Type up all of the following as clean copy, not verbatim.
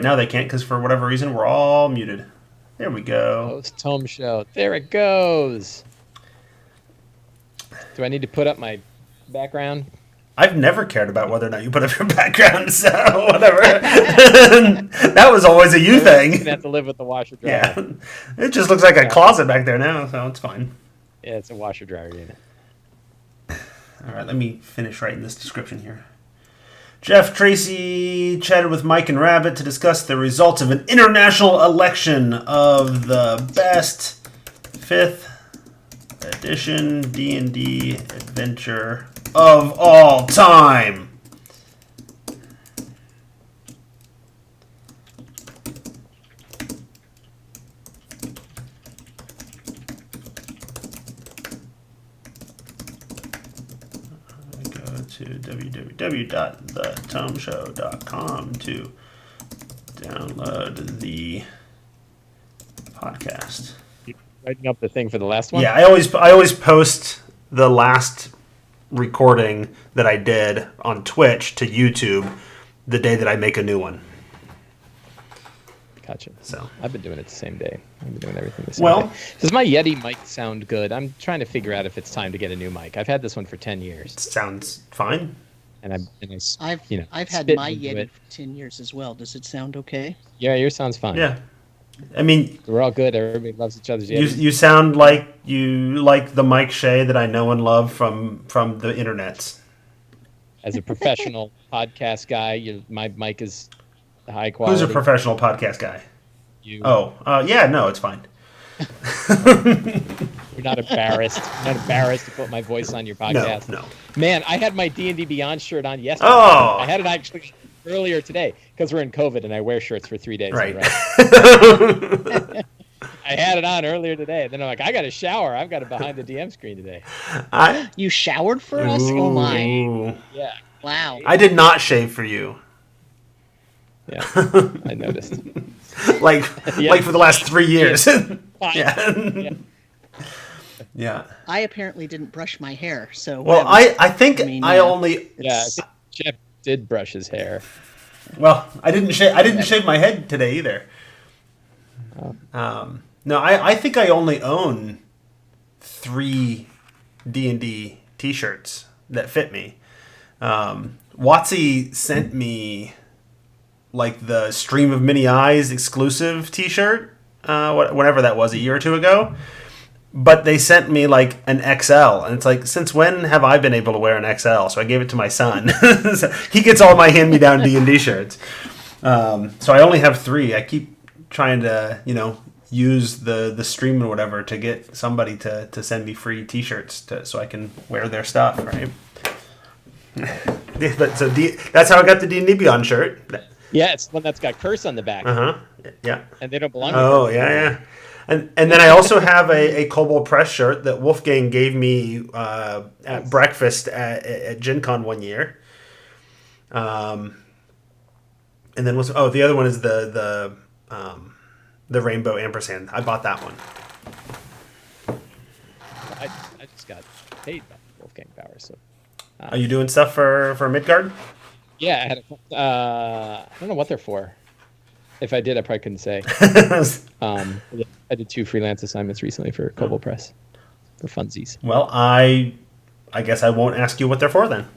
now they can't because for whatever reason we're all muted. There we go. Host Tome show. There it goes. Do I need to put up my background? I've never cared about whether or not you put up your background, so whatever. That was always a you thing. You're gonna have to live with the washer dryer. Yeah, it just looks like a closet back there now, so it's fine. Yeah, it's a washer dryer unit. All right, let me finish writing this description here. Jeff Tracy chatted with Mike and Rabbit to discuss the results of an international election of the best 5th edition D&D adventure of all time. To www.thetomeshow.com to download the podcast. You writing up the thing for the last one? Yeah, I always post the last recording that I did on Twitch to YouTube the day that I make a new one. Gotcha. So I've been doing it the same day. I've been doing everything the same day. Does my Yeti mic sound good? I'm trying to figure out if it's time to get a new mic. I've had this one for 10 years. Sounds fine. And I've had my Yeti for 10 years as well. Does it sound okay? Yeah, yours sounds fine. Yeah. I mean, we're all good. Everybody loves each other's Yetis. You sound like you like the Mike Shea that I know and love from the internet. As a professional podcast guy, my mic is high quality. Who's a professional podcast guy? You. Oh, yeah, no, it's fine. You're not embarrassed. You're not embarrassed to put my voice on your podcast. No. Man, I had my D&D Beyond shirt on yesterday. Oh. I had it actually earlier today because we're in COVID and I wear shirts for 3 days. Right. I had it on earlier today. And then I'm like, I got to shower. I've got it behind the DM screen today. You showered for us? Oh, my. Yeah. Wow. I did not shave for you. Yeah, I noticed. like for the last 3 years. Yeah. Yeah. I apparently didn't brush my hair, so. Well, I think I only. Yeah, I think Jeff did brush his hair. Well, I didn't shave my head today either. Oh. No, I think I only own 3 D&D T-shirts that fit me. Watsy sent me like the Stream of Many Eyes exclusive T-shirt, whatever that was, a year or two ago. But they sent me like an XL, and it's like, since when have I been able to wear an XL? So I gave it to my son. So he gets all my hand-me-down D&D shirts. So I only have 3. I keep trying to, use the stream or whatever to get somebody to send me free T-shirts so I can wear their stuff, right? But so that's how I got the D&D Beyond shirt. Yeah, it's the one that's got curse on the back. Yeah. And they don't belong. Oh, yeah. And then I also have a Kobold Press shirt that Wolfgang gave me at breakfast at Gen Con one year. And then the other one is the Rainbow Ampersand. I bought that one. I just got paid by Wolfgang Power. So. Are you doing stuff for Midgard? Yeah, I had I don't know what they're for. If I did, I probably couldn't say. I did 2 freelance assignments recently for Kobold Press for funsies. Well, I guess I won't ask you what they're for then.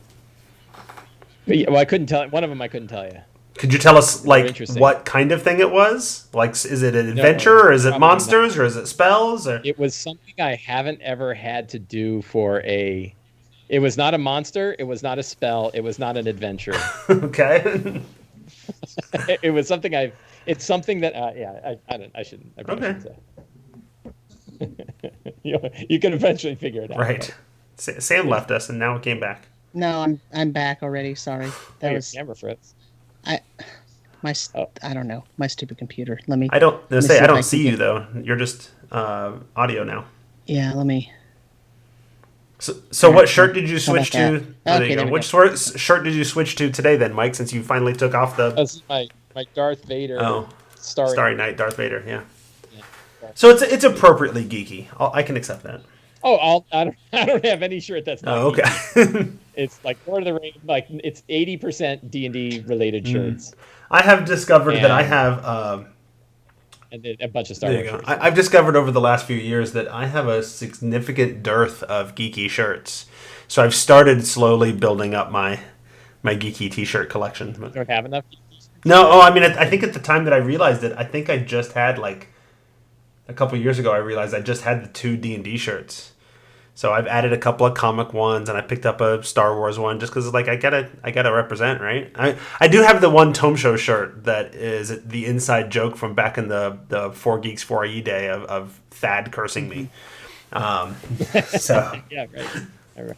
But yeah, well, I couldn't tell. One of them I couldn't tell you. Could you tell us what kind of thing it was? Like, is it an adventure, or is it monsters, or is it spells? Or it was something I haven't ever had to do for a. It was not a monster. It was not a spell. It was not an adventure. Okay. It was something I've. It's something that I shouldn't. I probably shouldn't say. You can eventually figure it out. Right. Sam left us and now came back. No, I'm back already. Sorry. That was camera fritz. I don't know, my stupid computer. I don't see you though. You're just audio now. Yeah. Let me. So what shirt did you switch to? Okay, which shirt did you switch to today then, Mike? Since you finally took off the. This is my Darth Vader. Oh, Starry Night Darth Vader. Yeah. So it's appropriately geeky. I can accept that. Oh, I don't have any shirt that's not. Oh, okay. It's like Lord of the Rings, like it's 80% D&D related shirts. I have discovered that I have and then a bunch of Star there Wars you go. shirts. I've discovered over the last few years that I have a significant dearth of geeky shirts. So I've started slowly building up my geeky T-shirt collection. You don't have enough. No, I mean, I think at the time that I realized it, I think I just had like a couple years ago. I realized I just had the 2 D&D shirts. So I've added a couple of comic ones, and I picked up a Star Wars one just because like I gotta represent, right? I do have the one Tome Show shirt that is the inside joke from back in the 4 Geeks 4E day of Thad cursing me. So Yeah, right. All right.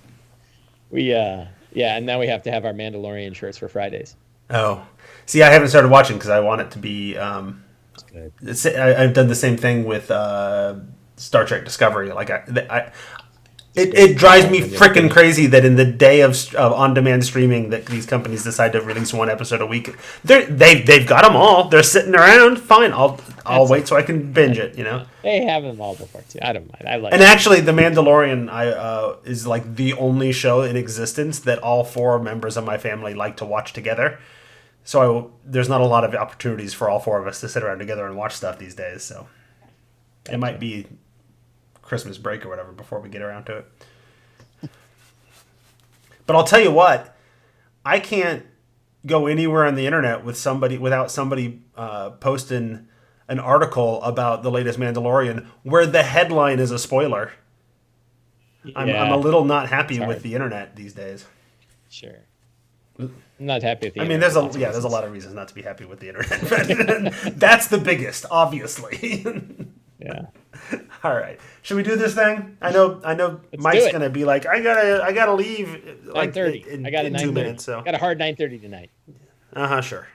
We and now we have to have our Mandalorian shirts for Fridays. Oh, see, I haven't started watching because I want it to be. Good. I've done the same thing with Star Trek Discovery. Like it drives me freaking crazy that in the day of on-demand streaming that these companies decide to release 1 episode a week. They've got them all. They're sitting around. Fine, I'll wait so I can binge it. You know. They have them all before too. I don't mind. I like. And actually, The Mandalorian is like the only show in existence that all 4 members of my family like to watch together. So there's not a lot of opportunities for all 4 of us to sit around together and watch stuff these days. So it might be Christmas break or whatever before we get around to it. But I'll tell you what, I can't go anywhere on the internet without somebody posting an article about the latest Mandalorian where the headline is a spoiler. Yeah, I'm a little not happy with the internet these days. Sure. I'm not happy with the internet. There's a lot of reasons not to be happy with the internet. But that's the biggest, obviously. Yeah. All right. Should we do this thing? I know Mike's gonna be like, I gotta leave like 9:30. I got in 2 minutes. So got a hard 9:30 tonight. Sure.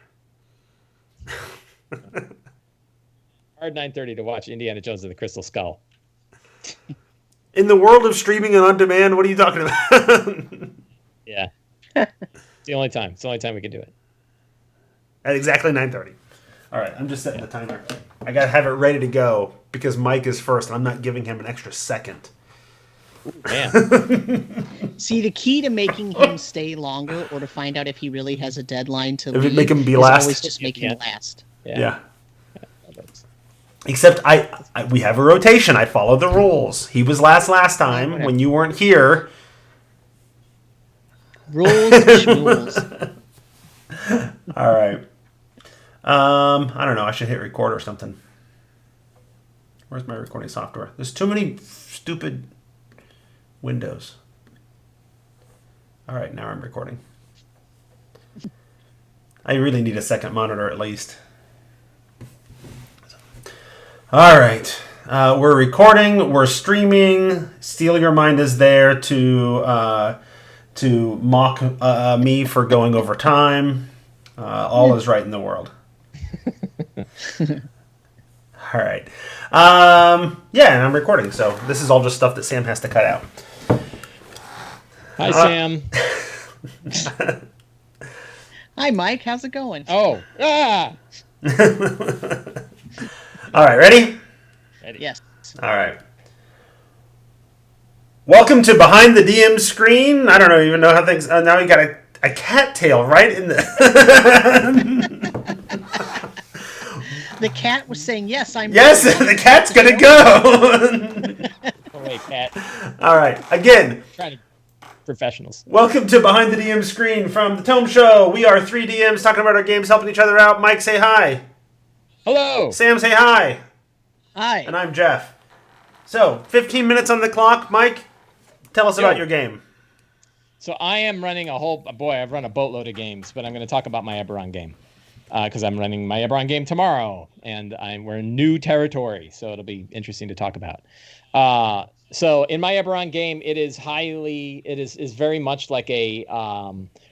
Hard 9:30 to watch Indiana Jones and the Crystal Skull. In the world of streaming and on demand, what are you talking about? Yeah. It's the only time. It's the only time we can do it. At exactly 9:30. All right, I'm just setting the timer. I gotta have it ready to go because Mike is first, and I'm not giving him an extra second. Man. See, the key to making him stay longer, or to find out if he really has a deadline to leave, make him be is last. always just make him last. Yeah. Except we have a rotation. I follow the rules. He was last time when you weren't here. Rules and schmules. All right. I don't know. I should hit record or something. Where's my recording software? There's too many stupid windows. All right, now I'm recording. I really need a second monitor at least. All right. We're recording. We're streaming. Steal Your Mind is there to mock me for going over time. All is right in the world. All right. Yeah, and I'm recording, so this is all just stuff that Sam has to cut out. Hi, Sam. Hi, Mike. How's it going? Oh. Ah! All right, ready? Yes. All right. Welcome to Behind the DM Screen. I don't even know how things... now you got a cat tail right in the... The cat was saying, yes, I'm... Yes, the cat's going to go. Oh, wait, cat. All right, again. Trying to... Professionals. Welcome to Behind the DM Screen from the Tome Show. We are 3 DMs talking about our games, helping each other out. Mike, say hi. Hello. Sam, say hi. Hi. And I'm Jeff. So, 15 minutes on the clock. Mike, tell us about your game. So I am running I've run a boatload of games, but I'm going to talk about my Eberron game. Because I'm running my Eberron game tomorrow, and we're in new territory, so it'll be interesting to talk about. So in my Eberron game, it is very much like a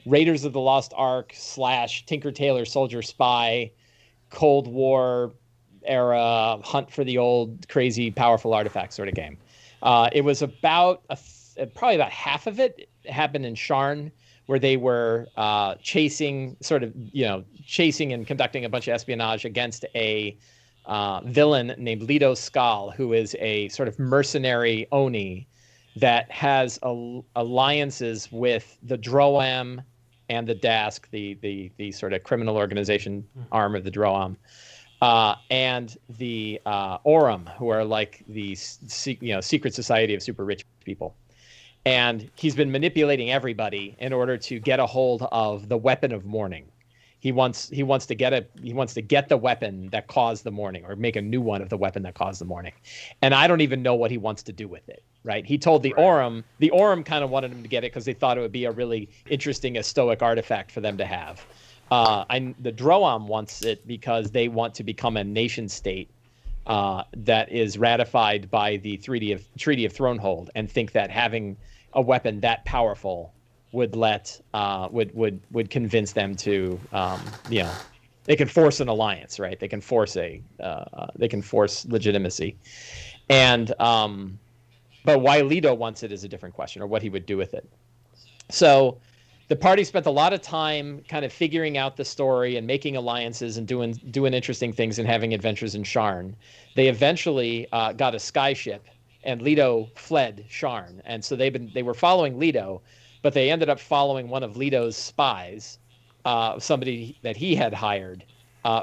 Raiders of the Lost Ark / Tinker Tailor Soldier Spy, Cold War era hunt for the old crazy powerful artifact sort of game. It was about probably about half of it happened in Sharn, where they were chasing and conducting a bunch of espionage against a villain named Leto Skal, who is a sort of mercenary Oni that has alliances with the Droam and the Dask, the sort of criminal organization arm of the Droam, and the Aurum, who are like the secret society of super rich people. And he's been manipulating everybody in order to get a hold of the weapon of mourning. He wants to get the weapon that caused the mourning, or make a new one of the weapon that caused the mourning. And I don't even know what he wants to do with it. Right? He told the Aurum. The Aurum kind of wanted him to get it because they thought it would be a really interesting Stoic artifact for them to have. The Droam wants it because they want to become a nation state that is ratified by the Treaty of Thronehold, and think that having a weapon that powerful would convince them to they can force an alliance, right? They can force legitimacy, and but why Leto wants it is a different question, or what he would do with it. So the party spent a lot of time kind of figuring out the story and making alliances and doing interesting things and having adventures in Sharn. They eventually got a skyship, and Leto fled Sharn. And so they were following Leto, but they ended up following one of Leto's spies, somebody that he had hired,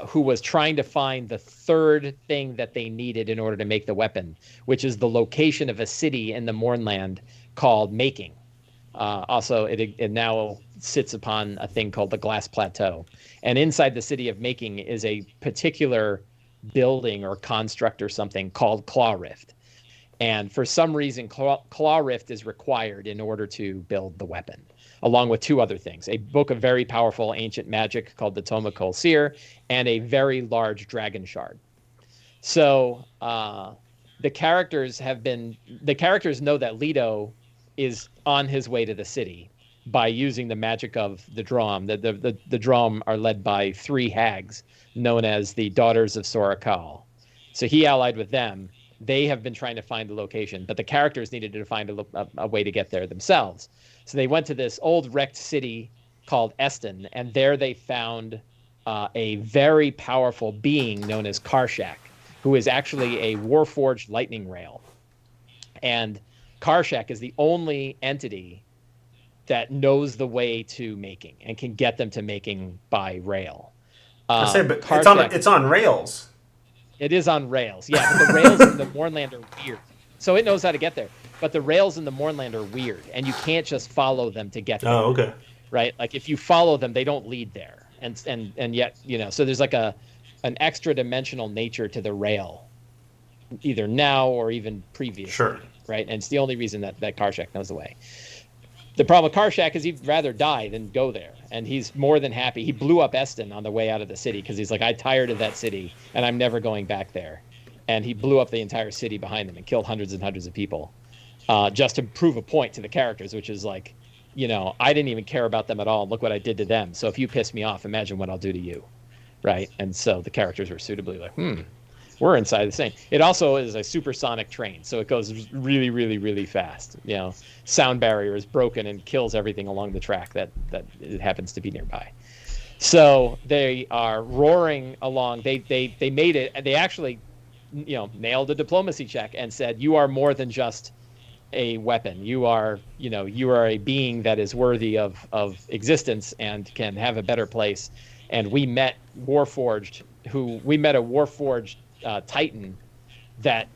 who was trying to find the third thing that they needed in order to make the weapon, which is the location of a city in the Mournland called Making. Also, it now sits upon a thing called the Glass Plateau. And inside the city of Making is a particular building or construct or something called Claw Rift. And for some reason, Claw Rift is required in order to build the weapon, along with two other things: a book of very powerful ancient magic called the Tome and a very large dragon shard. So the characters know that Leto is on his way to the city by using the magic of the Droam. The Droam are led by three hags known as the Daughters of Sorakal. So he allied with them. They have been trying to find the location, but the characters needed to find a way to get there themselves. So they went to this old wrecked city called Eston, and there they found a very powerful being known as Karshak, who is actually a warforged lightning rail. And Karshak is the only entity that knows the way to Making and can get them to Making by rail. I say, but Karshak, it's on rails. It is on rails, yeah. But the rails in the Mournland are weird, so it knows how to get there. But the rails in the Mournland are weird, and you can't just follow them to get there. Oh, okay. Right, like if you follow them, they don't lead there, and yet so there's like an extra dimensional nature to the rail, either now or even previously. Sure. Right, and it's the only reason that Karshak knows the way. The problem with Karshak is he'd rather die than go there, and he's more than happy. He blew up Eston on the way out of the city because he's like, I'm tired of that city, and I'm never going back there. And he blew up the entire city behind them and killed hundreds and hundreds of people, just to prove a point to the characters, which is like, I didn't even care about them at all, and look what I did to them. So if you piss me off, imagine what I'll do to you, right? And so the characters were suitably like, we're inside the same. It also is a supersonic train, so it goes really, really, really fast. Sound barrier is broken and kills everything along the track that it happens to be nearby. So they are roaring along. They made it, and they actually, nailed a diplomacy check and said, "You are more than just a weapon. You are a being that is worthy of existence and can have a better place." And we met a Warforged Titan that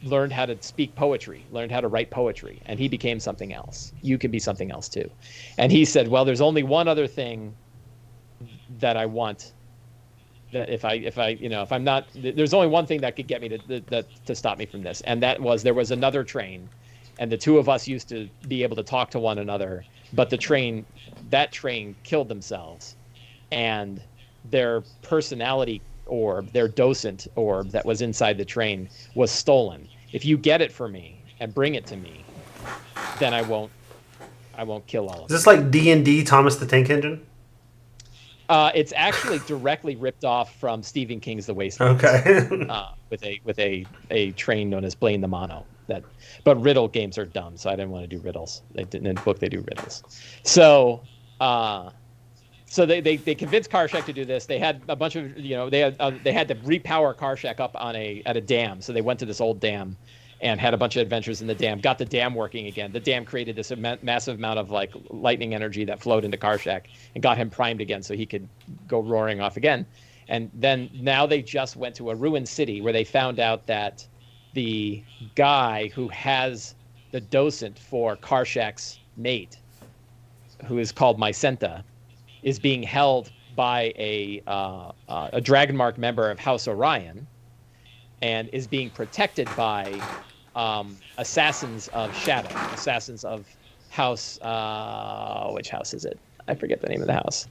learned how to speak poetry, learned how to write poetry, and he became something else. You can be something else too. And he said, well, there's only one other thing that I want, that if I'm not, there's only one thing that could get me to stop me from this. And there was another train, and the two of us used to be able to talk to one another, but that train killed themselves, and their personality orb, their docent orb that was inside the train, was stolen. If you get it for me and bring it to me, then I won't kill all of them. Is this like D&D Thomas the Tank Engine? It's actually directly ripped off from Stephen King's The Wasteland. Okay. with a train known as Blaine the Mono. But riddle games are dumb, so I didn't want to do riddles. In the book they do riddles. So they convinced Karshak to do this. They had a bunch of they had to repower Karshak up at a dam. So they went to this old dam, and had a bunch of adventures in the dam. Got the dam working again. The dam created this massive amount of like lightning energy that flowed into Karshak and got him primed again, so he could go roaring off again. And then now they just went to a ruined city where they found out that the guy who has the docent for Karshak's mate, who is called Mycenta, is being held by a Dragonmark member of House Orion, and is being protected by assassins of Shadow, assassins of House. Which house is it? I forget the name of the house.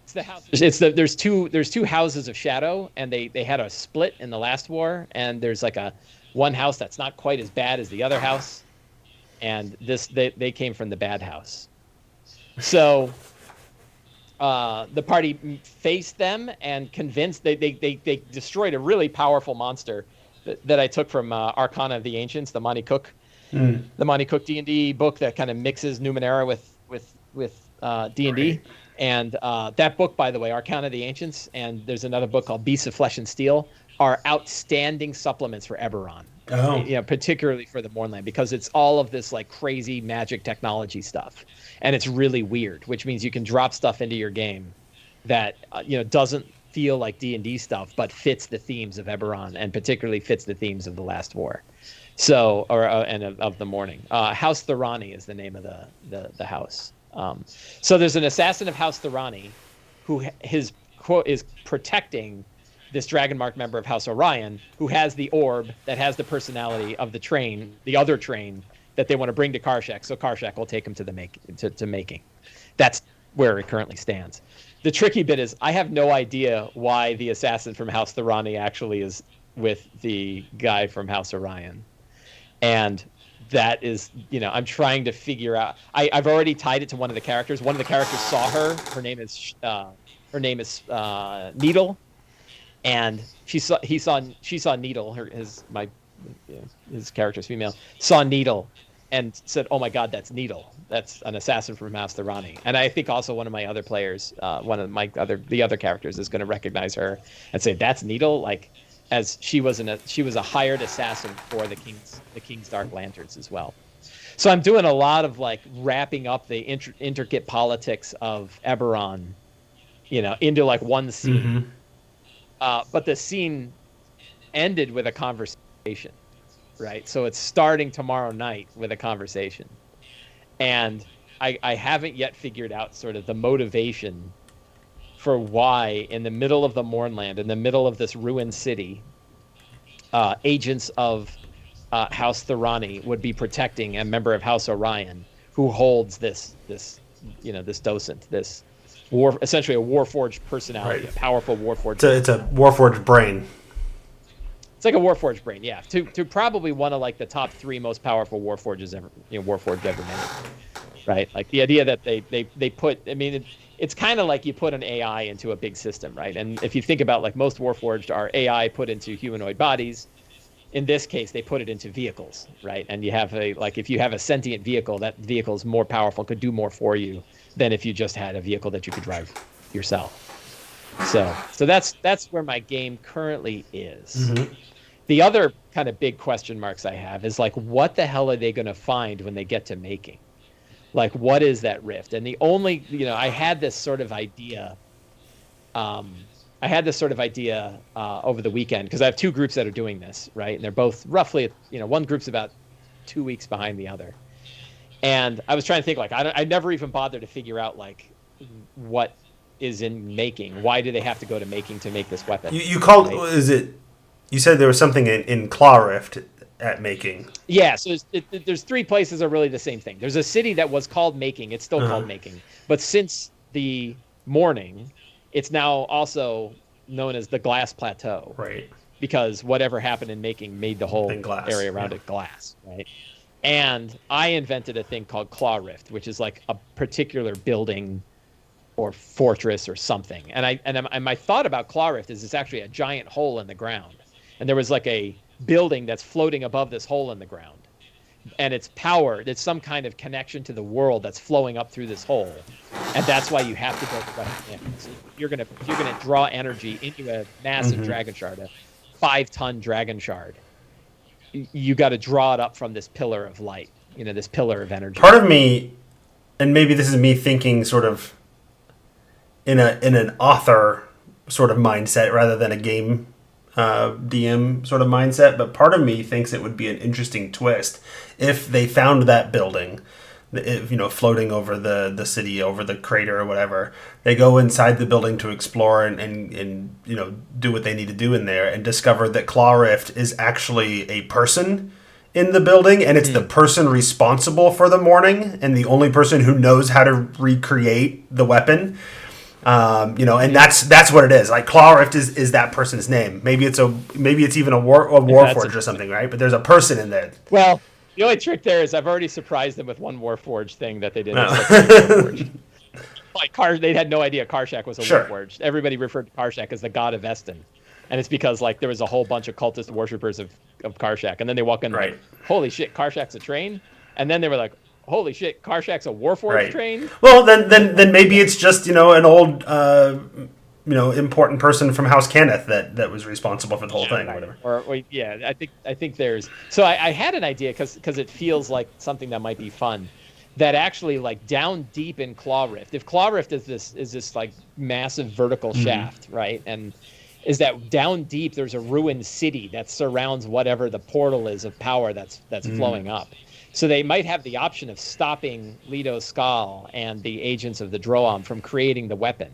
It's the house. There's two houses of Shadow, and they had a split in the last war, and there's like one house that's not quite as bad as the other house, and they came from the bad house. So the party faced them and convinced they destroyed a really powerful monster that I took from Arcana of the Ancients, the Monty Cook, the Monty Cook D&D book that kind of mixes Numenera with D&D. And that book, by the way, Arcana of the Ancients, and there's another book called Beasts of Flesh and Steel, are outstanding supplements for Eberron. Oh. You know, particularly for the Mournland, because it's all of this like crazy magic technology stuff, and it's really weird, which means you can drop stuff into your game that doesn't feel like D&D stuff, but fits the themes of Eberron, and particularly fits the themes of the Last War. So, and of the Morning. House Thorani is the name of the house. So there's an assassin of House Thorani who his quote is protecting this Dragonmark member of House Orion, who has the orb that has the personality of the other train that they want to bring to Karshak, so Karshak will take him to making. That's where it currently stands. The tricky bit is I have no idea why the assassin from House Thorani actually is with the guy from House Orion. And that is, I'm trying to figure out. I've already tied it to one of the characters. One of the characters saw her. Her name is Needle. And she saw Needle. His character's female. Saw Needle, and said, "Oh my God, that's Needle. That's an assassin from House Thorani." And I think also one of my other players, the other characters, is going to recognize her and say, "That's Needle." Like, as she was a hired assassin for the King's Dark Lanterns as well. So I'm doing a lot of like wrapping up the intricate politics of Eberron, into like one scene. Mm-hmm. But the scene ended with a conversation, right? So it's starting tomorrow night with a conversation. And I haven't yet figured out sort of the motivation for why, in the middle of the Mournland, in the middle of this ruined city, agents of House Thorani would be protecting a member of House Orion who holds this docent, essentially a Warforged personality, right. A powerful Warforged. It's a Warforged brain. It's like a Warforged brain, yeah. To probably one of like the top 3 most powerful Warforged ever made, right? Like the idea that they put. I mean, it's kind of like you put an AI into a big system, right? And if you think about like most Warforged are AI put into humanoid bodies. In this case, they put it into vehicles, right? And you have if you have a sentient vehicle, that vehicle is more powerful, could do more for you than if you just had a vehicle that you could drive yourself. So that's where my game currently is. Mm-hmm. The other kind of big question marks I have is like, what the hell are they going to find when they get to making? Like, what is that rift? And the only, I had this sort of idea. Over the weekend, because I have 2 groups that are doing this, right? And they're both roughly, one group's about 2 weeks behind the other. And I was trying to think, like, I never even bothered to figure out, like, what is in making. Why do they have to go to making to make this weapon? You called, right? You said there was something in Claw Rift at making. Yeah, so there's 3 places are really the same thing. There's a city that was called Making. It's still called Making. But since the Morning, it's now also known as the Glass Plateau. Right. Because whatever happened in Making made the whole area around it glass, right? And I invented a thing called Claw Rift, which is like a particular building or fortress or something. And my thought about Claw Rift is it's actually a giant hole in the ground. And there was like a building that's floating above this hole in the ground. And it's powered. It's some kind of connection to the world that's flowing up through this hole. And that's why you have to build the weapon. So you're gonna draw energy into a massive dragon shard, a 5-ton dragon shard. you got to draw it up from this pillar of light, this pillar of energy. Part of me, and maybe this is me thinking sort of in an author sort of mindset rather than a game DM sort of mindset, but part of me thinks it would be an interesting twist if they found that building, floating over the city, over the crater or whatever. They go inside the building to explore and do what they need to do in there, and discover that Claw Rift is actually a person in the building, and it's the person responsible for the morning and the only person who knows how to recreate the weapon. And that's what it is. Like, Claw Rift is that person's name. Maybe it's even a Warforged or something, right? But there's a person in there. Well, the only trick there is I've already surprised them with one Warforged thing that they did. Like they had no idea Karshak was a Warforged. Everybody referred to Karshak as the god of Eston, and it's because like there was a whole bunch of cultist worshippers of Karshak, and then they walk in like, holy shit, Karshak's a train, and then they were like, holy shit, Karshak's a Warforged train. Well, then maybe it's just an old important person from House Cannith that was responsible for the whole thing, or whatever. I think there's. So I had an idea because it feels like something that might be fun. That actually, like, down deep in Claw Rift, if Claw Rift is this like massive vertical shaft, right, and is that down deep there's a ruined city that surrounds whatever the portal is of power that's flowing up. So they might have the option of stopping Leto Skal and the agents of the Droam from creating the weapon.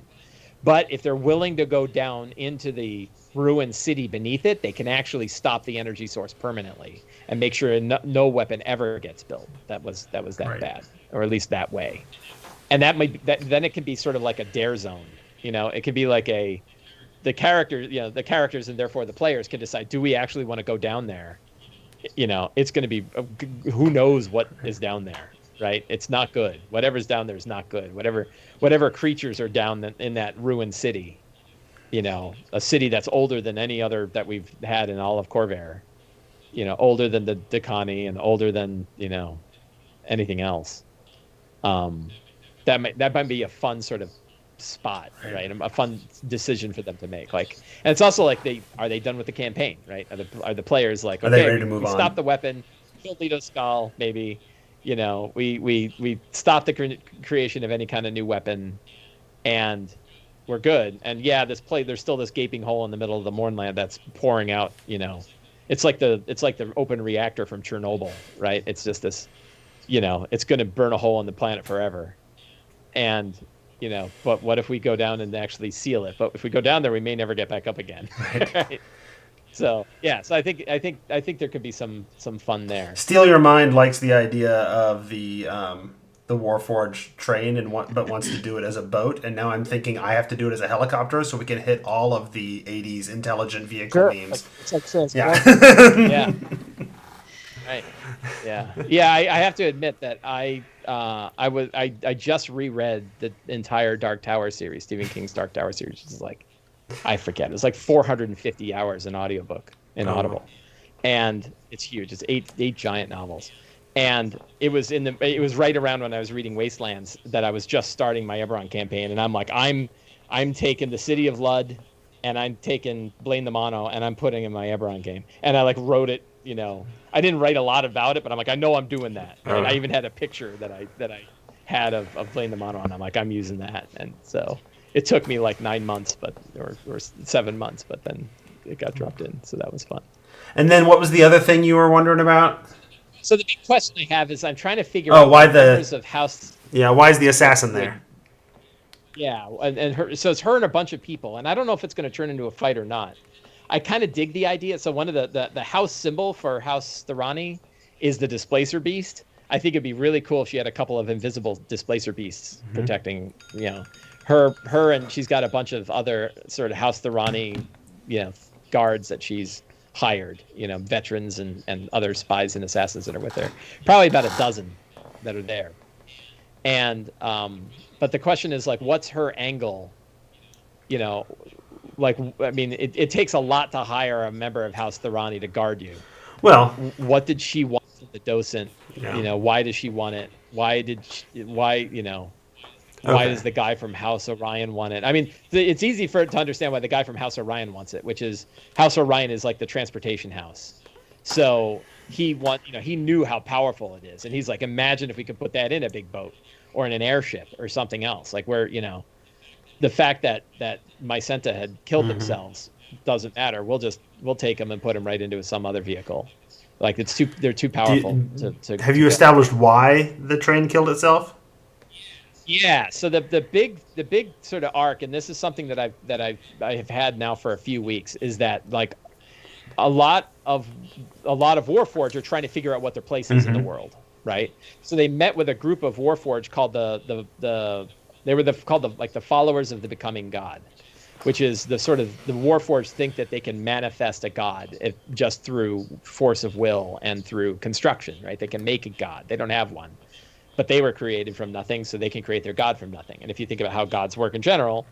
But if they're willing to go down into the ruined city beneath it, they can actually stop the energy source permanently and make sure no weapon ever gets built that was that bad, or at least that way. And then it can be sort of like a dare zone. It could be like the characters and therefore the players can decide, do we actually want to go down there? It's going to be, who knows what is down there, right? It's not good. Whatever's down there is not good. Whatever creatures are down in that ruined city, a city that's older than any other that we've had in all of Corvair, older than the Dakani and older than, anything else. That might be a fun sort of spot, right? A fun decision for them to make. Like, and it's also like, are they done with the campaign, right? Are the players like, okay, are they ready to move on? Stop the weapon, kill Leto Skal, maybe. We stop the creation of any kind of new weapon, and we're good. And there's still this gaping hole in the middle of the Mournland that's pouring out. It's like the open reactor from Chernobyl, right? It's just this, it's going to burn a hole in the planet forever, and. But what if we go down and actually seal it? But if we go down there, we may never get back up again. Right? So I think there could be some fun there. Steal Your Mind likes the idea of the Warforged train but wants to do it as a boat, and now I'm thinking I have to do it as a helicopter so we can hit all of the 80s intelligent vehicle memes. Yeah. Right. Yeah. I have to admit that I just reread the entire Dark Tower series, Stephen King's Dark Tower series, which is like, I forget, it was like 450 hours in audiobook in Audible, and it's huge. It's eight giant novels, and it was right around when I was reading Wastelands that I was just starting my Eberron campaign, and I'm like, I'm taking the City of Lud, and I'm taking Blame the Mono, and I'm putting in my Eberron game, and I like wrote it. I didn't write a lot about it, but I'm like, I know I'm doing that. And I even had a picture that I had of playing the Mono, and I'm like, I'm using that. And so it took me like 9 months, or 7 months, but then it got dropped in. So that was fun. And then what was the other thing you were wondering about? So the big question I have is I'm trying to figure out why the members of House. Yeah, why is the assassin there? Yeah, and her. So it's her and a bunch of people, and I don't know if it's going to turn into a fight or not. I kind of dig the idea. So one of the house symbol for House Thorani is the Displacer Beast. I think it'd be really cool if she had a couple of invisible Displacer Beasts protecting, her, and she's got a bunch of other sort of House Thorani, guards that she's hired, veterans and other spies and assassins that are with her. Probably about a dozen that are there. And but the question is, like, what's her angle? Like, I mean, it takes a lot to hire a member of House Thorani to guard you. Well, what did she want from the docent? Yeah. Why does she want it? Why does the guy from House Orion want it? I mean, it's easy to understand why the guy from House Orion wants it, which is House Orion is like the transportation house. So he knew how powerful it is, and he's like, imagine if we could put that in a big boat or in an airship or something else, like where the fact that Mycenta had killed themselves doesn't matter. We'll take them and put them right into some other vehicle. Like they're too powerful to have you established why the train killed itself? Yeah. So the big sort of arc, and this is something that I have had now for a few weeks, is that like a lot of Warforged are trying to figure out what their place is in the world, right? So they met with a group of Warforged called called the followers of the becoming god, which is the Warforged think that they can manifest a god just through force of will and through construction, right? They can make a god. They don't have one, but they were created from nothing, so they can create their god from nothing. And if you think about how gods work in general,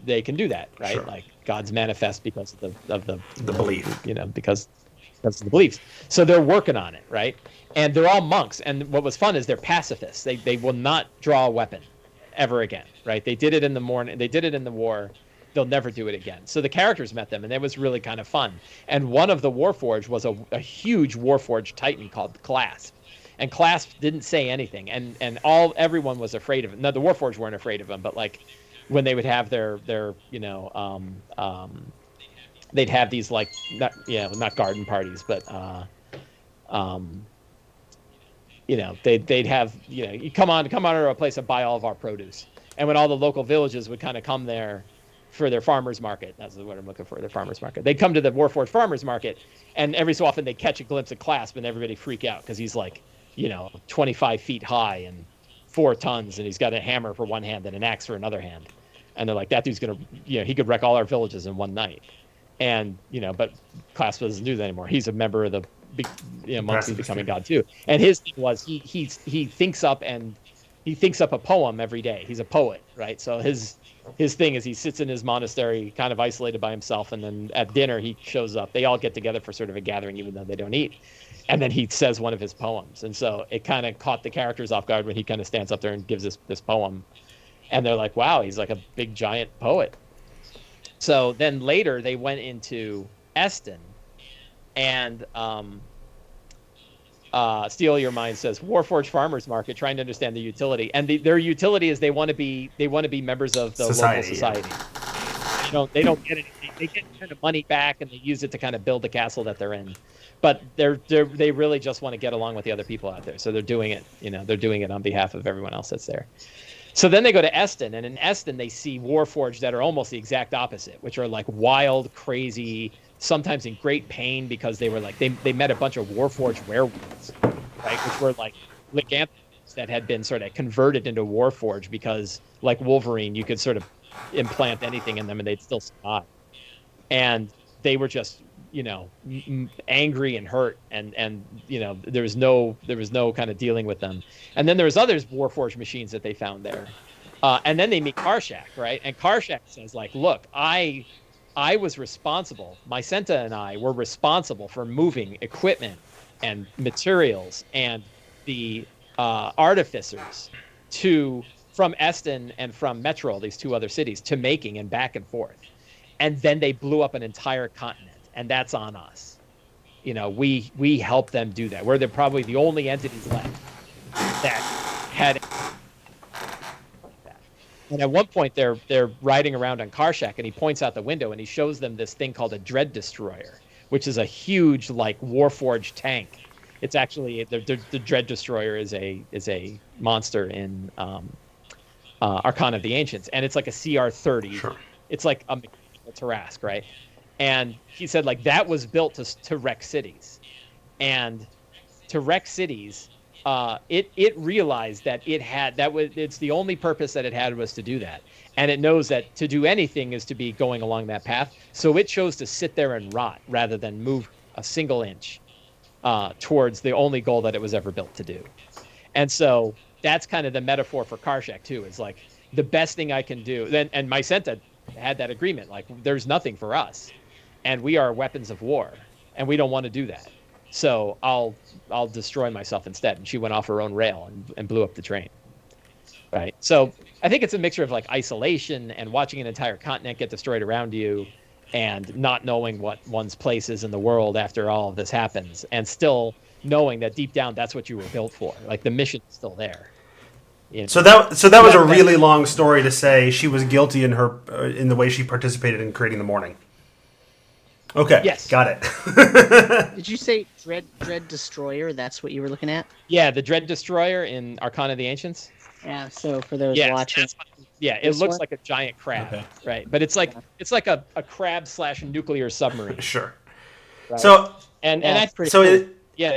they can do that, right? Sure. Like gods manifest because of the belief, because of the beliefs. So they're working on it, right? And they're all monks. And what was fun is they're pacifists. They will not draw a weapon ever again, right? They did it in the morning. They did it in the war. They'll never do it again. So the characters met them, and it was really kind of fun. And one of the Warforged was a huge Warforged Titan called Clasp. And Clasp didn't say anything, and everyone was afraid of him. No, the Warforged weren't afraid of him, but like when they would have their they'd have these like not garden parties, but they'd have you come on to our place and buy all of our produce. And when all the local villages would kind of come there for their farmers market, that's what I'm looking for, their farmers market. They'd come to the Warforged farmers market, and every so often they'd catch a glimpse of Clasp, and everybody freak out because he's like 25 feet high and 4 tons, and he's got a hammer for one hand and an axe for another hand. And they're like, that dude's gonna, he could wreck all our villages in one night. And but Clasp doesn't do that anymore. He's a member of the monks of becoming god too. And his thing was he thinks up a poem every day. He's a poet, right? So his thing is he sits in his monastery, kind of isolated by himself, and then at dinner he shows up. They all get together for sort of a gathering, even though they don't eat. And then he says one of his poems, and so it kind of caught the characters off guard when he kind of stands up there and gives this poem, and they're like, "Wow, he's like a big giant poet." So then later they went into Eston, and Steal Your Mind says Warforged Farmers Market, trying to understand the utility, and their utility is they want to be members of the local society. Yeah. They don't get anything. They get kind of money back, and they use it to kind of build the castle that they're in. But they really just want to get along with the other people out there. So they're doing it. They're doing it on behalf of everyone else that's there. So then they go to Eston, and in Eston they see Warforged that are almost the exact opposite, which are like wild, crazy, sometimes in great pain because they were like they met a bunch of Warforged werewolves, right, which were like lycanthropes that had been sort of converted into Warforged because, like Wolverine, you could sort of implant anything in them and they'd still survive. And they were just angry and hurt, and there was no kind of dealing with them. And then there was other Warforged machines that they found there, and then they meet Karshak, right? And Karshak says like, look, I was responsible, Mycenta and I were responsible for moving equipment and materials and the artificers from Eston and from Metrol, these 2 other cities, to making and back and forth. And then they blew up an entire continent. And that's on us. We helped them do that. We're probably the only entities left that had that. And at one point they're riding around on Karshak, and he points out the window and he shows them this thing called a Dread Destroyer, which is a huge like Warforged tank. It's actually the Dread Destroyer is a monster in Arcana of the Ancients, and it's like a CR-30. Sure. It's like a Tarrasque, right? And he said like that was built to wreck cities, and to wreck cities, it realized that it's the only purpose that it had was to do that, and it knows that to do anything is to be going along that path. So it chose to sit there and rot rather than move a single inch towards the only goal that it was ever built to do. And so that's kind of the metaphor for Karshak too. Is like the best thing I can do. Then and Mycenta had that agreement. Like there's nothing for us. And we are weapons of war, and we don't want to do that. So I'll destroy myself instead. And she went off her own rail and blew up the train. Right. So I think it's a mixture of like isolation and watching an entire continent get destroyed around you, and not knowing what one's place is in the world after all of this happens, and still knowing that deep down that's what you were built for. Like the mission's still there. You know? So that was a really long story to say she was guilty in her in the way she participated in creating the morning. Okay, yes, got it. Did you say Dread Destroyer? That's what you were looking at? Yeah, the Dread Destroyer in Arcana of the Ancients. Yeah. So for those watching, it looks like a giant crab, right? But it's like a crab / nuclear submarine. Sure. Right? So and that's pretty so cool.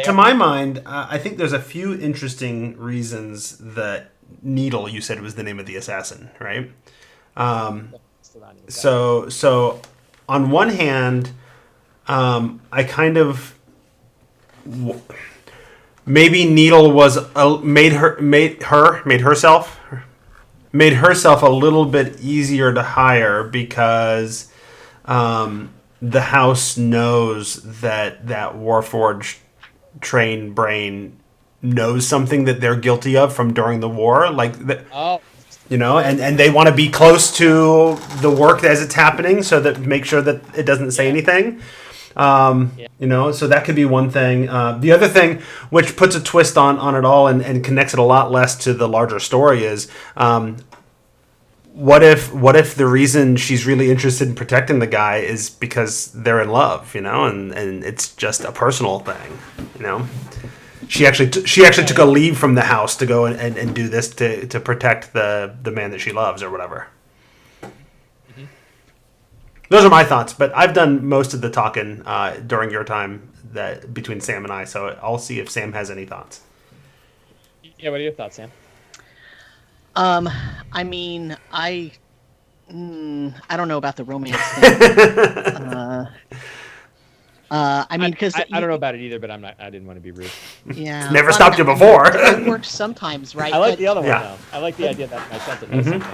To my mind, I think there's a few interesting reasons that Needle, you said, was the name of the assassin, right? So on one hand, I kind of maybe Needle was made herself a little bit easier to hire because the house knows that Warforged trained brain knows something that they're guilty of from during the war, and they want to be close to the work as it's happening, so that make sure that it doesn't say anything. So that could be one thing. The other thing, which puts a twist on it all and connects it a lot less to the larger story, is what if the reason she's really interested in protecting the guy is because they're in love, and it's just a personal thing, She actually took a leave from the house to go and do this to protect the man that she loves or whatever. Mm-hmm. Those are my thoughts, but I've done most of the talking during your time between Sam and I, so I'll see if Sam has any thoughts. Yeah, what are your thoughts, Sam? I mean, I don't know about the romance thing. I mean, because I don't know about it either, but I didn't want to be rude. Yeah, never stopped you before. It works sometimes, right? I like the other one though. I like the idea that my sentence knows something.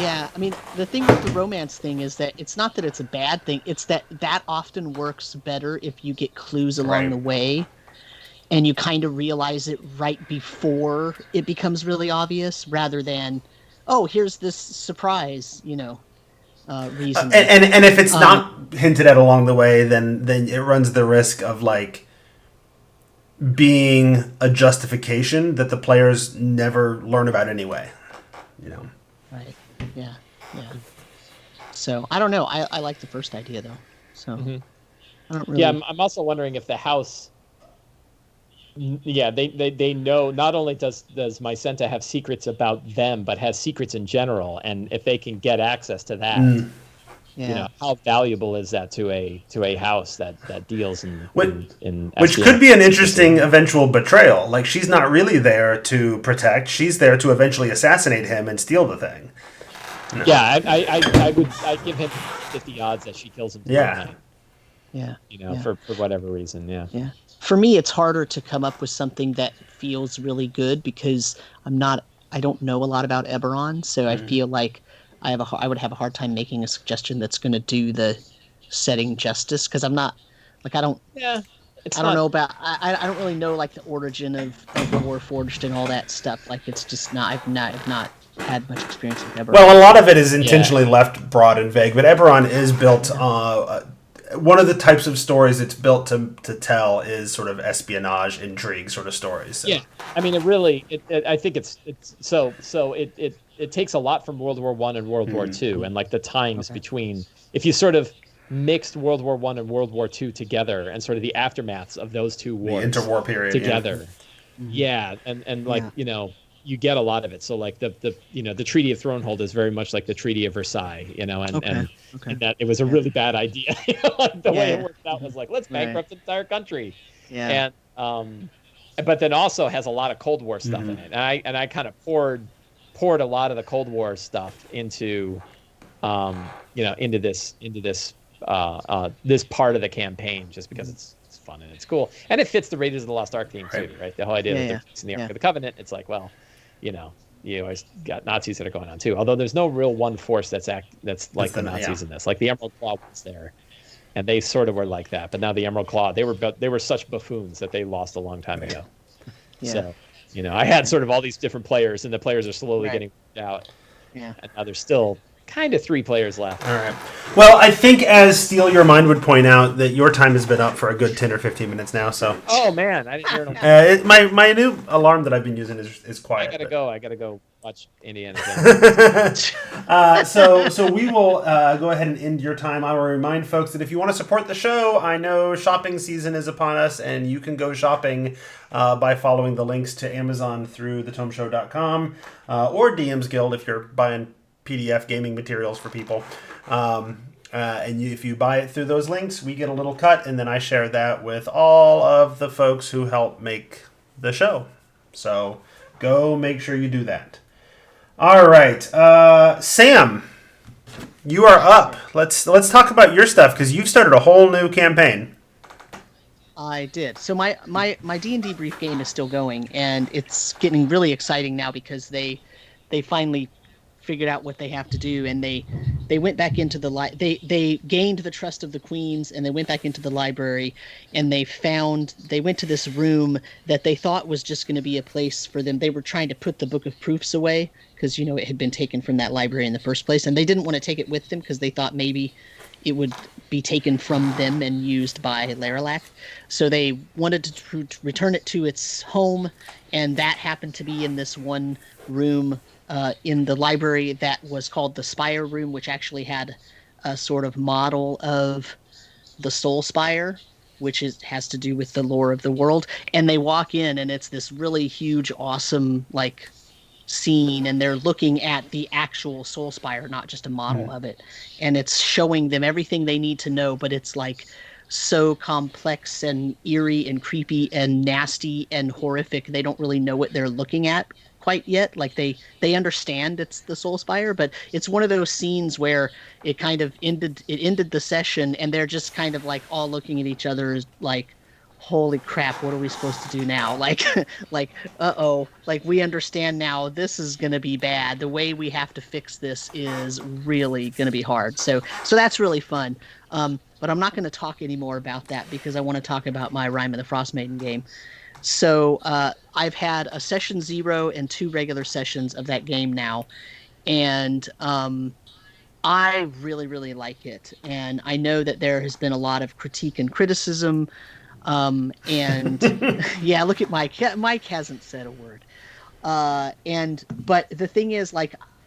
Yeah, I mean, the thing with the romance thing is that it's not that it's a bad thing. It's that often works better if you get clues along the way, and you kind of realize it right before it becomes really obvious, rather than, oh, here's this surprise, reason. And if it's not hinted at along the way, then it runs the risk of being a justification that the players never learn about anyway. Right. Yeah. So I don't know. I like the first idea though. So I don't really. Yeah, I'm also wondering if the house. Yeah, they know. Not only does Mycenta have secrets about them, but has secrets in general, and if they can get access to that, how valuable is that to a house that deals in which could be an interesting eventual betrayal. Like, she's not really there to protect; she's there to eventually assassinate him and steal the thing. No. Yeah, I'd give him 50 odds that she kills him. Yeah. For whatever reason. Yeah. Yeah. For me, it's harder to come up with something that feels really good because I don't know a lot about Eberron, so I feel like I would have a hard time making a suggestion that's going to do the setting justice, because I'm not, I don't know about, I don't really know the origin of Warforged and all that stuff. It's just not, I've not had much experience with Eberron. Well, a lot of it is intentionally left broad and vague, but Eberron is built one of the types of stories it's built to tell is sort of espionage, intrigue sort of stories. So. Yeah, I mean, I think it's it takes a lot from World War I and World War II, and the times between. If you sort of mixed World War I and World War II together, and sort of the aftermaths of those two wars, the interwar period together, you get a lot of it. So the Treaty of Thronehold is very much like the Treaty of Versailles, and that it was a really bad idea. The way it worked out was let's bankrupt the entire country. Yeah. And but then also has a lot of Cold War stuff in it. And I kind of poured a lot of the Cold War stuff into this this part of the campaign, just because it's fun and it's cool. And it fits the Raiders of the Lost Ark theme too, right? The whole idea that they're in the Ark of the Covenant, it's you always got Nazis that are going on too. Although there's no real one force that's like the Nazis in this. Like the Emerald Claw was there, and they sort of were like that. But now the Emerald Claw, they were such buffoons that they lost a long time ago. Yeah. So I had sort of all these different players, and the players are slowly getting out. Yeah. And now there's still kind of 3 players left. All right. Well, I think as Steal Your Mind would point out that your time has been up for a good 10 or 15 minutes now. So. Oh man, I didn't hear it. My new alarm that I've been using is quiet. I gotta go watch Indiana Jones. So we will go ahead and end your time. I will remind folks that if you want to support the show, I know shopping season is upon us, and you can go shopping by following the links to Amazon through thetomeshow.com or DM's Guild if you're buying PDF gaming materials for people. If you buy it through those links, we get a little cut, and then I share that with all of the folks who help make the show. So go make sure you do that. All right, Sam, you are up. Let's talk about your stuff because you've started a whole new campaign. I did. So my D&D brief game is still going, and it's getting really exciting now because they finally figured out what they have to do, and they went back into the they gained the trust of the queens, and they went back into the library, and they went to this room that they thought was just going to be a place for them. They were trying to put the book of proofs away because it had been taken from that library in the first place, and they didn't want to take it with them because they thought maybe it would be taken from them and used by Laralac. So they wanted to return it to its home, and that happened to be in this one room in the library that was called the Spire Room, which actually had a sort of model of the Soul Spire, which has to do with the lore of the world. And they walk in, and it's this really huge, awesome, scene, and they're looking at the actual Soul Spire, not just a model of it. And it's showing them everything they need to know, but it's so complex and eerie and creepy and nasty and horrific. They don't really know what they're looking at quite yet. They understand it's the Soul Spire, but it's one of those scenes where it kind of ended the session, and they're just kind of all looking at each other holy crap, what are we supposed to do now? Uh-oh, we understand now this is going to be bad. The way we have to fix this is really going to be hard. So that's really fun. But I'm not going to talk anymore about that because I want to talk about my Rime of the Frost Maiden game. So I've had a session 0 and 2 regular sessions of that game now, and I really, really like it. And I know that there has been a lot of critique and criticism. And yeah, look at Mike. Mike hasn't said a word. But the thing is,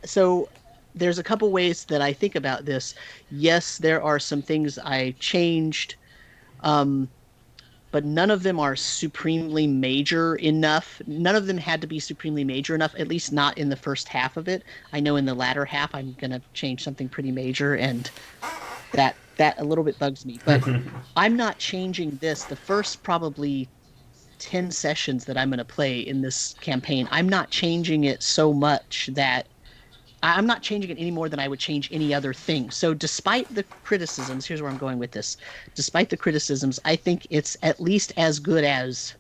so there's a couple ways that I think about this. Yes, there are some things I changed, but none of them are supremely major enough. None of them had to be supremely major enough, at least not in the first half of it. I know in the latter half I'm going to change something pretty major, and that a little bit bugs me. But I'm not changing this. The first probably 10 sessions that I'm going to play in this campaign, I'm not changing it so much that I'm not changing it any more than I would change any other thing. So despite the criticisms, here's where I'm going with this. Despite the criticisms, I think it's at least as good as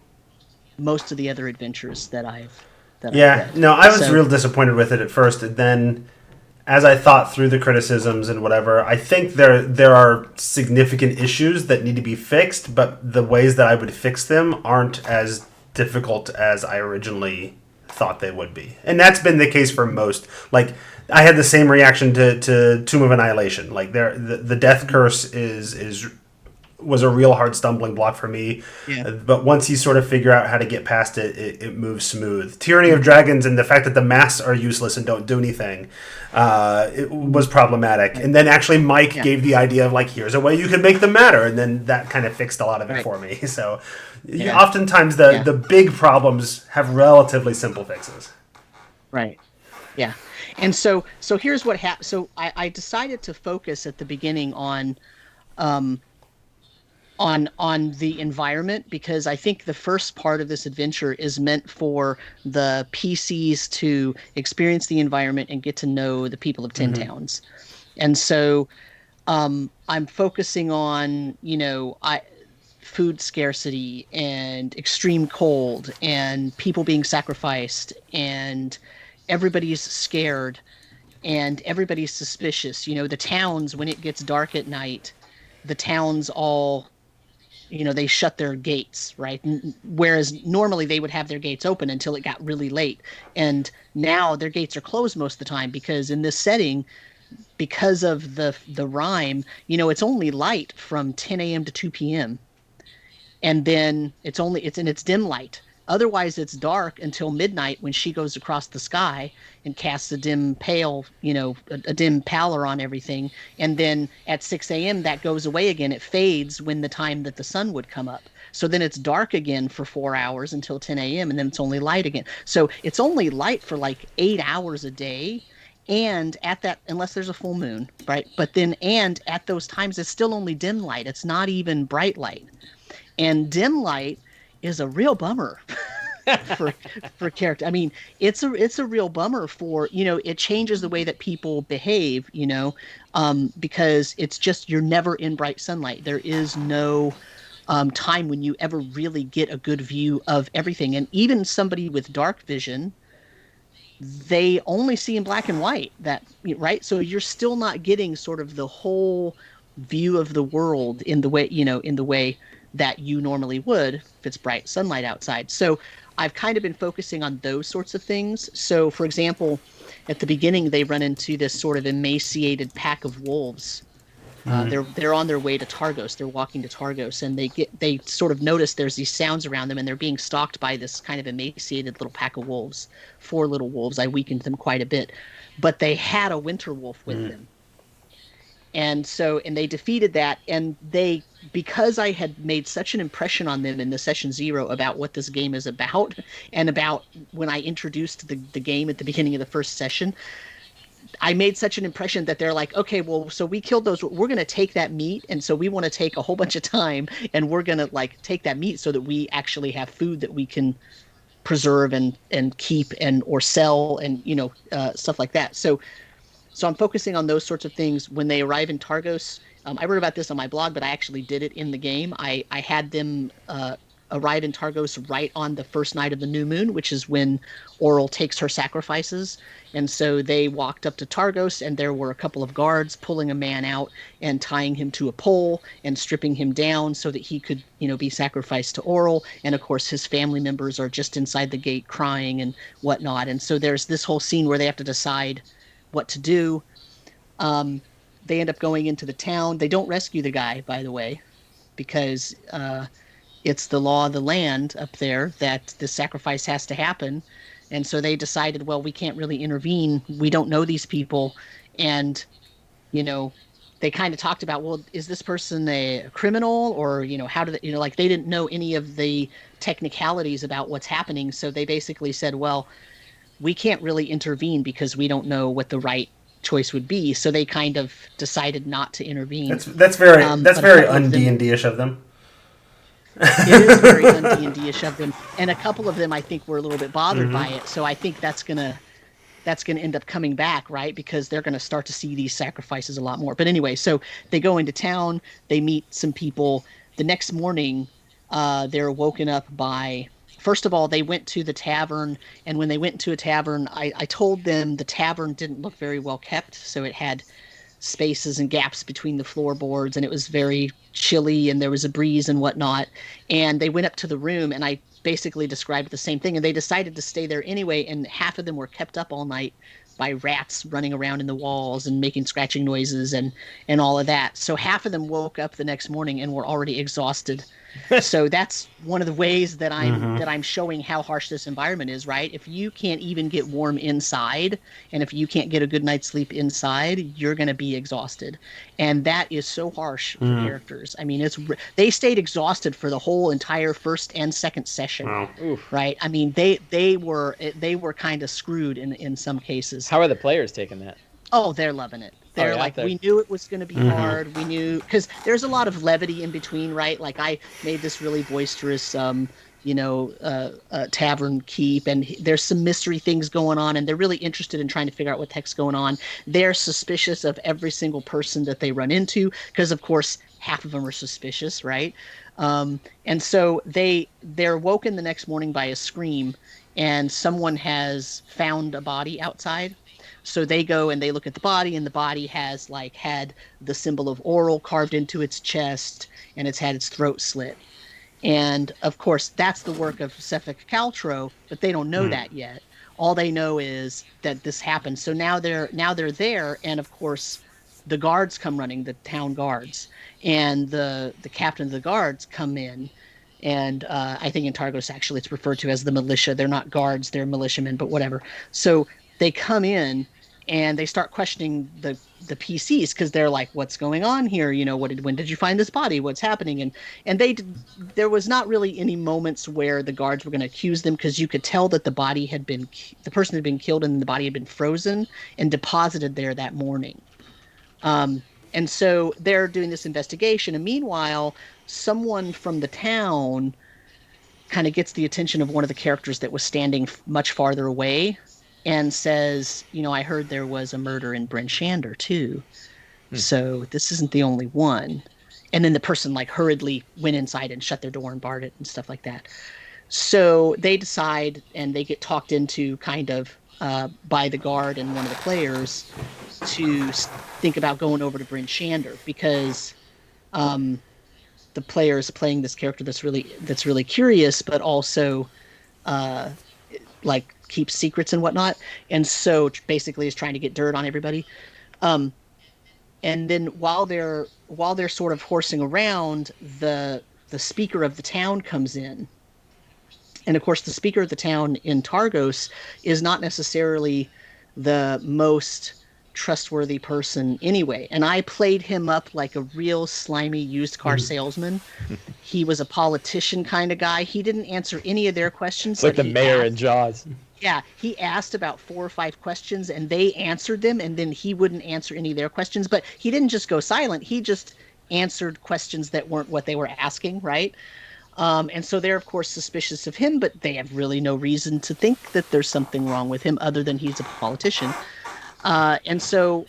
most of the other adventures that I've read. No, I was real disappointed with it at first, and then as I thought through the criticisms and whatever, I think there are significant issues that need to be fixed, but the ways that I would fix them aren't as difficult as I originally thought they would be. And that's been the case for most. I had the same reaction to Tomb of Annihilation. The death curse was a real hard stumbling block for me. Yeah. But once you sort of figure out how to get past it, it moves smooth. Tyranny of Dragons and the fact that the masks are useless and don't do anything, it was problematic. And then actually Mike gave the idea of here's a way you can make them matter, and then that kind of fixed a lot of it for me. So oftentimes the big problems have relatively simple fixes. Right. Yeah. And so here's what happened. So I decided to focus at the beginning on the environment, because I think the first part of this adventure is meant for the PCs to experience the environment and get to know the people of Ten Towns. And so I'm focusing on, food scarcity and extreme cold and people being sacrificed, and everybody's scared and everybody's suspicious. The towns, when it gets dark at night, the towns all, they shut their gates, right? Whereas normally they would have their gates open until it got really late. And now their gates are closed most of the time because in this setting, because of the rhyme, it's only light from 10 a.m. to 2 p.m. And then it's dim light. Otherwise, it's dark until midnight when she goes across the sky and casts a dim pale, a dim pallor on everything. And then at 6 a.m., that goes away again. It fades when the time that the sun would come up. So then it's dark again for 4 hours until 10 a.m. and then it's only light again. So it's only light for like 8 hours a day. And at that, unless there's a full moon, right? But then, and at those times, it's still only dim light. It's not even bright light. And dim light is a real bummer for for character. I mean, it's a real bummer for, it changes the way that people behave, because it's just you're never in bright sunlight. There is no time when you ever really get a good view of everything. And even somebody with dark vision, they only see in black and white, that right, so you're still not getting sort of the whole view of the world in the way, that you normally would if it's bright sunlight outside. So I've kind of been focusing on those sorts of things. So for example, at the beginning they run into this sort of emaciated pack of wolves. They're on their way to Targos. They're walking to Targos, and they sort of notice there's these sounds around them, and they're being stalked by this kind of emaciated little pack of wolves. 4 little wolves. I weakened them quite a bit, but they had a winter wolf with them, and they defeated that. And because I had made such an impression on them in the session 0 about what this game is about, and about when I introduced the game at the beginning of the first session, I made such an impression that they're like, okay, well, so we killed those. We're going to take that meat. And so we want to take a whole bunch of time, and we're going to like take that meat so that we actually have food that we can preserve and keep or sell and, stuff like that. So I'm focusing on those sorts of things when they arrive in Targos. I wrote about this on my blog, but I actually did it in the game. I had them arrive in Targos right on the first night of the new moon, which is when Oral takes her sacrifices. And so they walked up to Targos, and there were a couple of guards pulling a man out and tying him to a pole and stripping him down so that he could, be sacrificed to Oral. And of course, his family members are just inside the gate crying and whatnot. And so there's this whole scene where they have to decide what to do. They end up going into the town. They don't rescue the guy, by the way, because it's the law of the land up there that the sacrifice has to happen. And so they decided, well, we can't really intervene. We don't know these people. And, they kind of talked about, well, is this person a criminal, or, how do they, like they didn't know any of the technicalities about what's happening. So they basically said, well, we can't really intervene because we don't know what the right choice would be. So they kind of decided not to intervene. That's very un-D&D-ish of them. It is very un-D&D-ish of them, and a couple of them I think were a little bit bothered by it. So I think that's gonna end up coming back, right? Because they're gonna start to see these sacrifices a lot more. But anyway, so they go into town, they meet some people. The next morning, they're woken up by. First of all, they went to the tavern, and when they went to a tavern, I told them the tavern didn't look very well kept, so it had spaces and gaps between the floorboards, and it was very chilly, and there was a breeze and whatnot. And they went up to the room, and I basically described the same thing, and they decided to stay there anyway. And half of them were kept up all night by rats running around in the walls and making scratching noises and all of that. So half of them woke up the next morning and were already exhausted. So that's one of the ways that I'm showing how harsh this environment is, right? If you can't even get warm inside, and if you can't get a good night's sleep inside, you're going to be exhausted. And that is so harsh for characters. I mean, they stayed exhausted for the whole entire first and second session. Wow. Right? I mean, they were kind of screwed in some cases. How are the players taking that? Oh, they're loving it. They're we knew it was going to be hard. We knew, because there's a lot of levity in between, right? Like I made this really boisterous, tavern keep, and there's some mystery things going on, and they're really interested in trying to figure out what the heck's going on. They're suspicious of every single person that they run into, because of course half of them are suspicious, right? And so they're woken the next morning by a scream, and someone has found a body outside. So they go and they look at the body, and the body has had the symbol of Oral carved into its chest, and it's had its throat slit. And of course, that's the work of Sefik Caltro, but they don't know that yet. All they know is that this happened. So now they're there, and of course, the guards come running, the town guards, and the captain of the guards come in. And I think in Targos, actually, it's referred to as the militia. They're not guards, they're militiamen, but whatever. So they come in and they start questioning the PCs because they're like, "What's going on here? You know, when did you find this body? What's happening?" And there was not really any moments where the guards were going to accuse them because you could tell that the person had been killed and the body had been frozen and deposited there that morning. Um, and so they're doing this investigation. And meanwhile, someone from the town kind of gets the attention of one of the characters that was standing much farther away and says, I heard there was a murder in Bryn Shander too. So this isn't the only one. And then the person like hurriedly went inside and shut their door and barred it and stuff like that. So they decide and they get talked into kind of by the guard and one of the players to think about going over to Bryn Shander because the player is playing this character that's really curious, but also like keeps secrets and whatnot, and so basically is trying to get dirt on everybody. And then while they're sort of horsing around, the speaker of the town comes in. And of course, the speaker of the town in Targos is not necessarily the most trustworthy person anyway. And I played him up like a real slimy used car salesman. He was a politician kind of guy. He didn't answer any of their questions. It's like the mayor in Jaws. Yeah, he asked about 4 or 5 questions and they answered them, and then he wouldn't answer any of their questions. But he didn't just go silent. He just answered questions that weren't what they were asking, right? And so they're, of course, suspicious of him, but they have really no reason to think that there's something wrong with him other than he's a politician. And so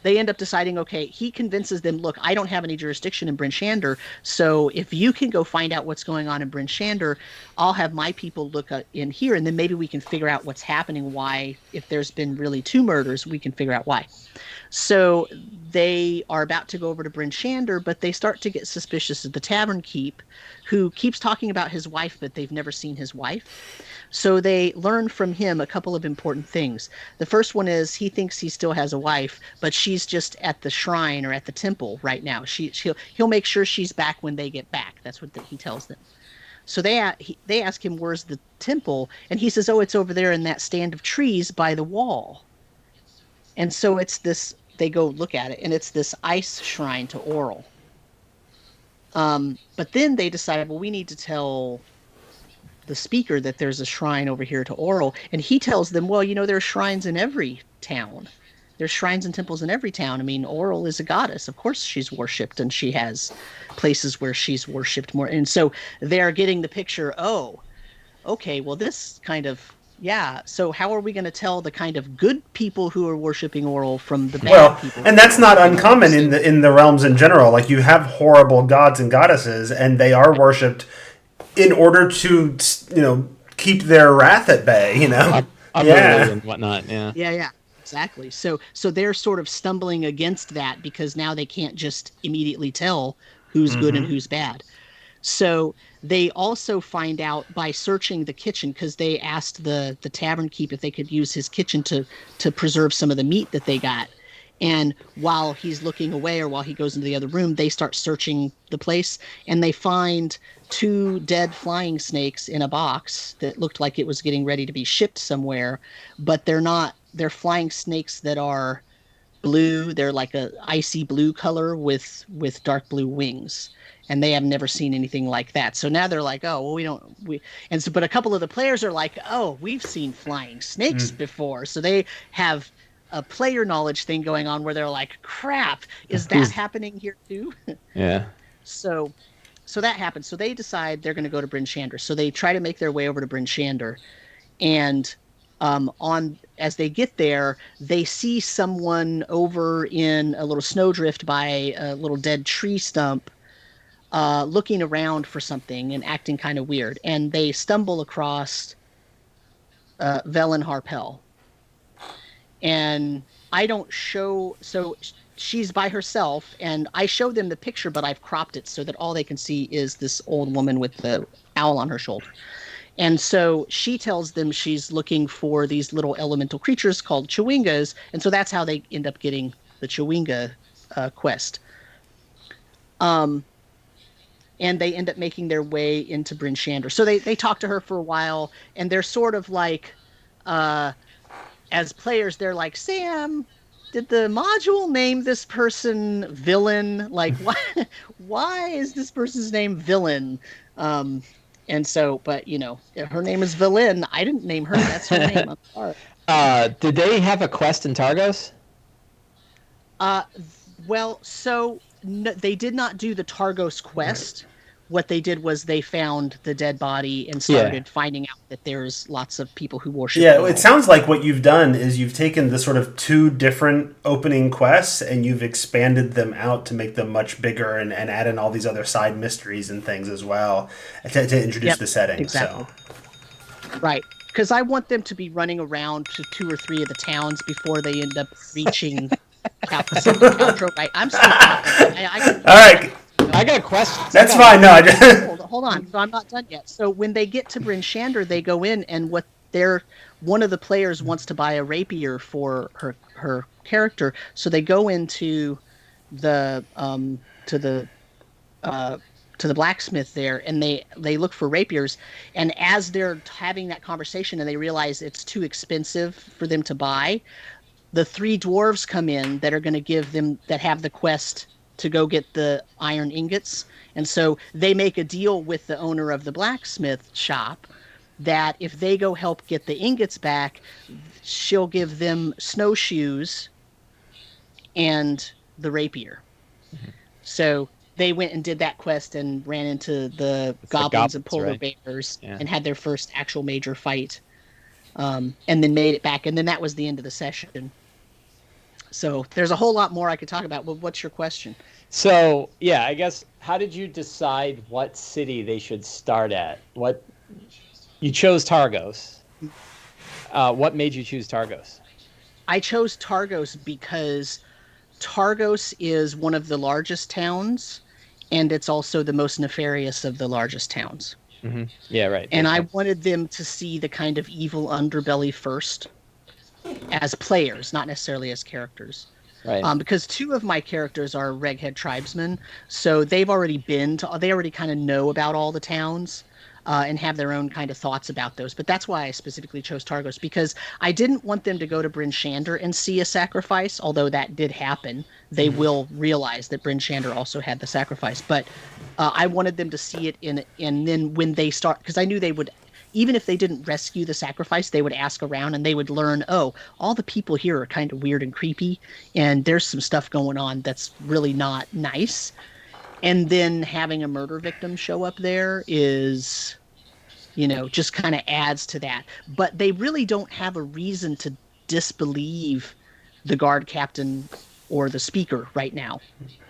they end up deciding, okay, he convinces them, look, I don't have any jurisdiction in Bryn Shander, so if you can go find out what's going on in Bryn Shander, I'll have my people look in here, and then maybe we can figure out what's happening, why, if there's been really 2 murders, we can figure out why. So they are about to go over to Bryn Shander, but they start to get suspicious of the tavern keep, who keeps talking about his wife, but they've never seen his wife. So they learn from him a couple of important things. The first one is he thinks he still has a wife, but she's just at the shrine or at the temple right now. He'll make sure she's back when they get back. That's what he tells them. So they ask him, where's the temple? And he says, oh, it's over there in that stand of trees by the wall. And so they go look at it, and it's this ice shrine to Oral. But then they decide, well, we need to tell the speaker that there's a shrine over here to Oral, and he tells them, well, there are shrines in every town. There's shrines and temples in every town. I mean, Oral is a goddess. Of course she's worshipped, and she has places where she's worshipped more. And so they're getting the picture, oh, okay, well, this kind of, yeah, so how are we going to tell the kind of good people who are worshipping Oral from the bad people? And that's not uncommon in the realms in general. Like, you have horrible gods and goddesses, and they are worshipped in order to, keep their wrath at bay, And whatnot, yeah. Yeah, exactly. So they're sort of stumbling against that because now they can't just immediately tell who's good and who's bad. So they also find out by searching the kitchen, because they asked the tavern keep if they could use his kitchen to preserve some of the meat that they got. And while he's looking away, or while he goes into the other room, they start searching the place, and they find 2 dead flying snakes in a box that looked like it was getting ready to be shipped somewhere, but they're not. They're flying snakes that are blue. They're like a icy blue color with dark blue wings. And they have never seen anything like that. So now they're like, oh, well, but a couple of the players are like, oh, we've seen flying snakes before. So they have a player knowledge thing going on where they're like, crap, is that happening here too? Yeah. So that happens. So they decide they're going to go to Bryn Shander. So they try to make their way over to Bryn Shander. And as they get there, they see someone over in a little snowdrift by a little dead tree stump, looking around for something and acting kind of weird. And they stumble across Velen Harpel. And I don't show... So she's by herself, and I show them the picture, but I've cropped it so that all they can see is this old woman with the owl on her shoulder. And so she tells them she's looking for these little elemental creatures called Chewingas, and so that's how they end up getting the Chewinga quest. And they end up making their way into Bryn Shander. So they talk to her for a while, and they're sort of like, as players, they're like, Sam, did the module name this person Villain? Like, why is this person's name Villain? And so, but her name is Villain. I didn't name her. That's her name. I'm sorry. Did they have a quest in Targos? Uh, well, so no, they did not do the Targos quest. What they did was they found the dead body and started finding out that there's lots of people who worship. Yeah, it sounds like what you've done is you've taken the sort of two different opening quests and you've expanded them out to make them much bigger and add in all these other side mysteries and things as well to introduce the setting. Exactly. So. Right. Because I want them to be running around to 2 or 3 of the towns before they end up reaching Caltro. Right. I'm still talking. All right. I got questions. That's fine. No, I just... hold on. So I'm not done yet. So when they get to Bryn Shander, they go in, and one of the players wants to buy a rapier for her character. So they go into the to the blacksmith there, and they look for rapiers. And as they're having that conversation, and they realize it's too expensive for them to buy, the 3 dwarves come in that are going to give them that have the quest to go get the iron ingots. And so they make a deal with the owner of the blacksmith shop that if they go help get the ingots back, she'll give them snowshoes and the rapier. Mm-hmm. So they went and did that quest and ran into the goblins and polar bears and had their first actual major fight, and then made it back. And then that was the end of the session. So there's a whole lot more I could talk about. Well, what's your question? So, yeah, I guess, how did you decide what city they should start at? You chose Targos. What made you choose Targos? I chose Targos because Targos is one of the largest towns, and it's also the most nefarious of the largest towns. Mm-hmm. Yeah, right. And I wanted them to see the kind of evil underbelly first as players, not necessarily as characters. Right. Because 2 of my characters are Reghead tribesmen, so they already kind of know about all the towns and have their own kind of thoughts about those. But that's why I specifically chose Targos, because I didn't want them to go to Bryn Shander and see a sacrifice, although that did happen. They will realize that Bryn Shander also had the sacrifice. But I wanted them to see it and then when they start, because I knew they would, even if they didn't rescue the sacrifice, they would ask around and they would learn, oh, all the people here are kind of weird and creepy, and there's some stuff going on that's really not nice. And then having a murder victim show up there is, just kind of adds to that. But they really don't have a reason to disbelieve the guard captain or the speaker right now,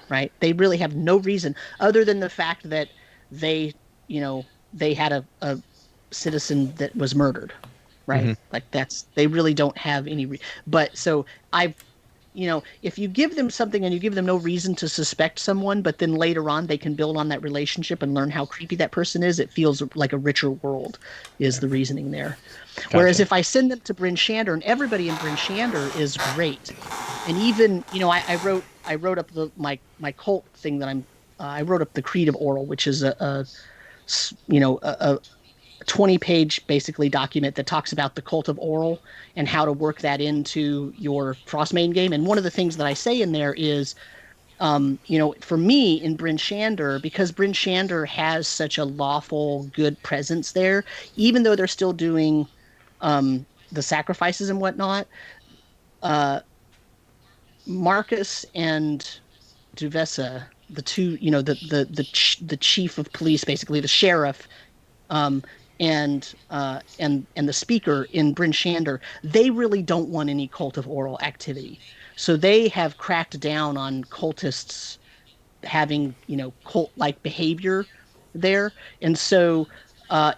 right? They really have no reason other than the fact that they had a citizen that was murdered, right? Mm-hmm. Like they really don't have any but so if you give them something and you give them no reason to suspect someone, but then later on they can build on that relationship and learn how creepy that person is, it feels like a richer world is the reasoning there. Gotcha. Whereas if I send them to Bryn Shander, and everybody in Bryn Shander is great, and even I wrote up my cult thing that I wrote up the Creed of Oral, which is a 20-page basically document that talks about the cult of Oral and how to work that into your Frostmaiden game. And one of the things that I say in there is, for me in Bryn Shander, because Bryn Shander has such a lawful, good presence there, even though they're still doing the sacrifices and whatnot, Marcus and Duvessa, the two, the chief of police, basically the sheriff, and the speaker in Bryn Shander, they really don't want any cult of Oral activity. So they have cracked down on cultists having, cult-like behavior there. And so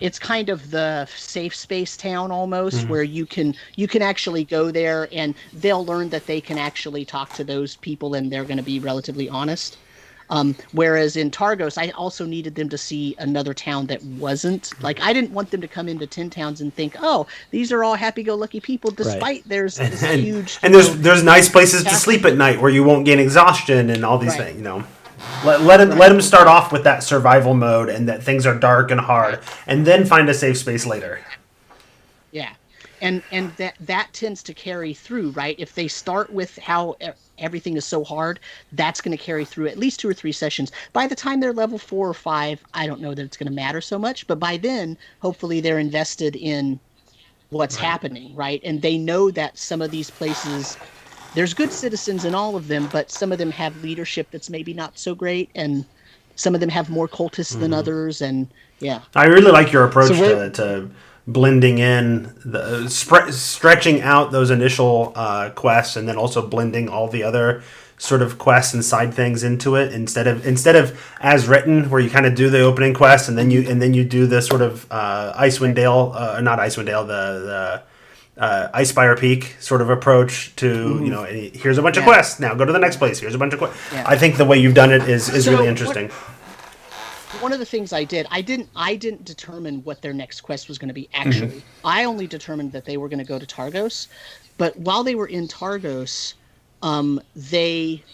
it's kind of the safe space town almost, mm-hmm. where you can actually go there and they'll learn that they can actually talk to those people and they're going to be relatively honest. Whereas in Targos, I also needed them to see another town that wasn't like I didn't want them to come into Tin Towns and think, oh, these are all happy-go-lucky people, Right. despite there's and this and, huge, and there's nice places to sleep castle. at night where you won't gain exhaustion and all these Right, things. Let him right, start off with that survival mode and that things are dark and hard, right. and then find a safe space later. Yeah, and that tends to carry through, right? If they start with how everything is so hard, that's going to carry through at least 2 or 3 sessions. By the time they're level 4 or 5, I don't know that it's going to matter so much, but by then, hopefully, they're invested in what's Right. happening, right? And they know that some of these places, there's good citizens in all of them, but some of them have leadership that's maybe not so great, and some of them have more cultists than others, and yeah, I really like your So approach we're to blending in the stretching out those initial quests, and then also blending all the other sort of quests and side things into it instead of as written, where you kind of do the opening quest and then you do the sort of Icewind Dale, not Icewind Dale, the Icespire Peak sort of approach to hmm here's a bunch of yeah, quests, now go to the next place, here's a bunch of quests. yeah. I think the way you've done it is really So what interesting. one of the things I didn't determine what their next quest was going to be actually. I only determined that they were going to go to Targos, but while they were in Targos, they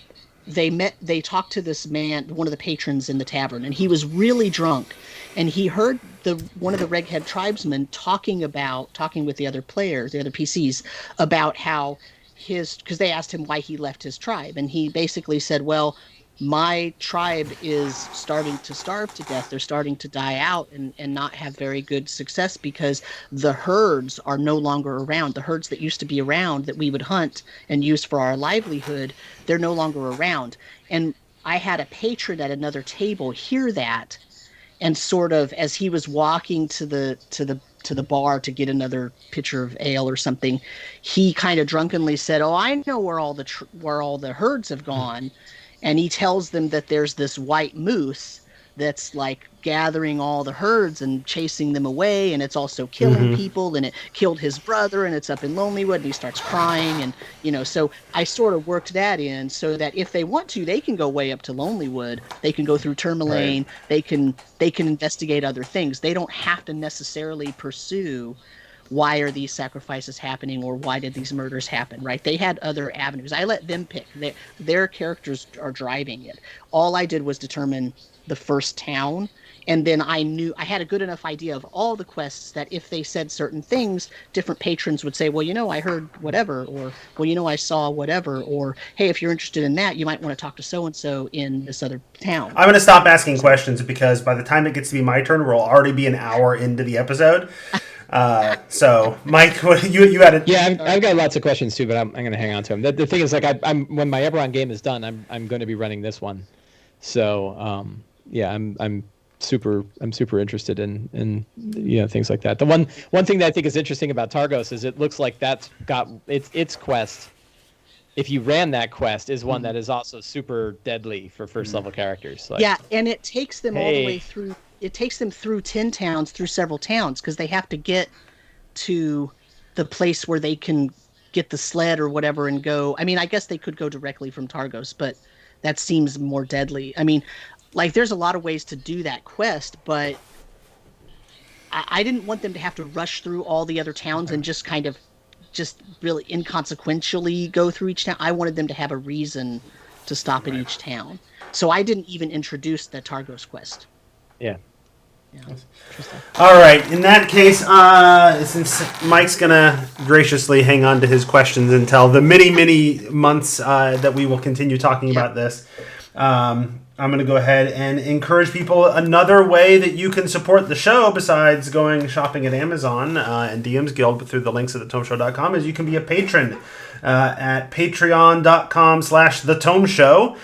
talked to this man, one of the patrons in the tavern, and he was really drunk, and he heard the one of the Reghead tribesmen talking with the other players, the other PCs, about how because they asked him why he left his tribe, and he basically said, well, my tribe is starting to starve to death. They're starting to die out and not have very good success because the herds are no longer around. The herds that used to be around that we would hunt and use for our livelihood, they're no longer around. And I had a patron at another table hear that, and sort of as he was walking to the bar to get another pitcher of ale or something, he kind of drunkenly said, "Oh, I know where all the herds have gone," and he tells them that there's this white moose that's like gathering all the herds and chasing them away, and it's also killing Hmm. people, and it killed his brother, and it's up in Lonelywood, and he starts crying, and so I sort of worked that in so that if they want to, they can go way up to Lonelywood, they can go through Right. Tourmaline, they can investigate other things. They don't have to necessarily pursue why are these sacrifices happening or why did these murders happen, right? They had other avenues. I let them pick. Their characters are driving it. All I did was determine the first town, and then I had a good enough idea of all the quests that if they said certain things, different patrons would say, well, I heard whatever, or well, I saw whatever, or hey, if you're interested in that, you might want to talk to so and so in this other town. I'm going to stop asking So questions because by the time it gets to be my turn, we'll already be an hour into the episode. So, Mike, you had Yeah, it. I've got lots of questions too, but I'm going to hang on to them. The thing is, like, I'm when my Eberron game is done, I'm going to be running this one. So, yeah, I'm super interested in things like that. The one thing that I think is interesting about Targos is it looks like that's got its quest. If you ran that quest, is one that is also super deadly for first level characters. Like, yeah, and it takes them all the way hey, through. It takes them through 10 towns, through several towns, because they have to get to the place where they can get the sled or whatever and go. I mean, I guess they could go directly from Targos, but that seems more deadly. I mean, like, there's a lot of ways to do that quest, but I didn't want them to have to rush through all the other towns and just kind of just really inconsequentially go through each town. I wanted them to have a reason to stop at Right. each town. So I didn't even introduce the Targos quest. yeah, Yeah. Interesting. All right. In that case, since Mike's gonna graciously hang on to his questions until the many, many months that we will continue talking Yep. about this, I'm going to go ahead and encourage people. Another way that you can support the show, besides going shopping at Amazon and DM's Guild, but through the links at thetomeshow.com, is you can be a patron at patreon.com/thetomeshow.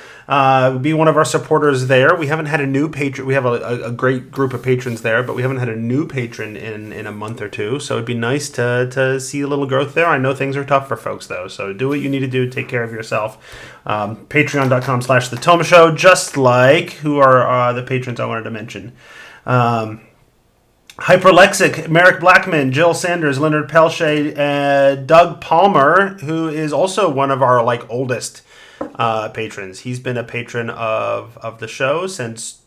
Be one of our supporters there. We haven't had a new patron. We have a great group of patrons there, but we haven't had a new patron in a month or two. So it'd be nice to see a little growth there. I know things are tough for folks though, so do what you need to do. Take care of yourself. Patreon.com/thetomeshow. Just like who are the patrons I wanted to mention. Hyperlexic, Merrick Blackman, Jill Sanders, Leonard Pelche, Doug Palmer, who is also one of our oldest patrons. He's been a patron of the show since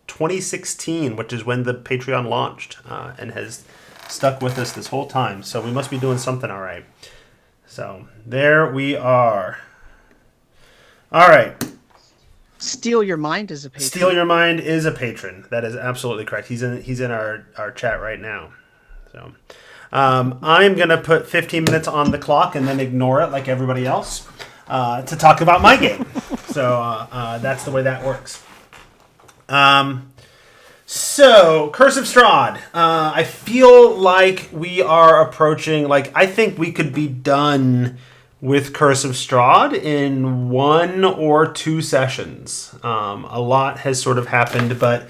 2016, which is when the Patreon launched, and has stuck with us this whole time. So we must be doing something all right. So there we are. All right. Steal Your Mind is a patron. Steal Your Mind is a patron. That is absolutely correct. He's in our chat right now. So I'm going to put 15 minutes on the clock and then ignore it like everybody else to talk about my game. So that's the way that works. So, Curse of Strahd. I feel like we are approaching, I think we could be done with Curse of Strahd in 1 or 2 sessions. A lot has sort of happened, but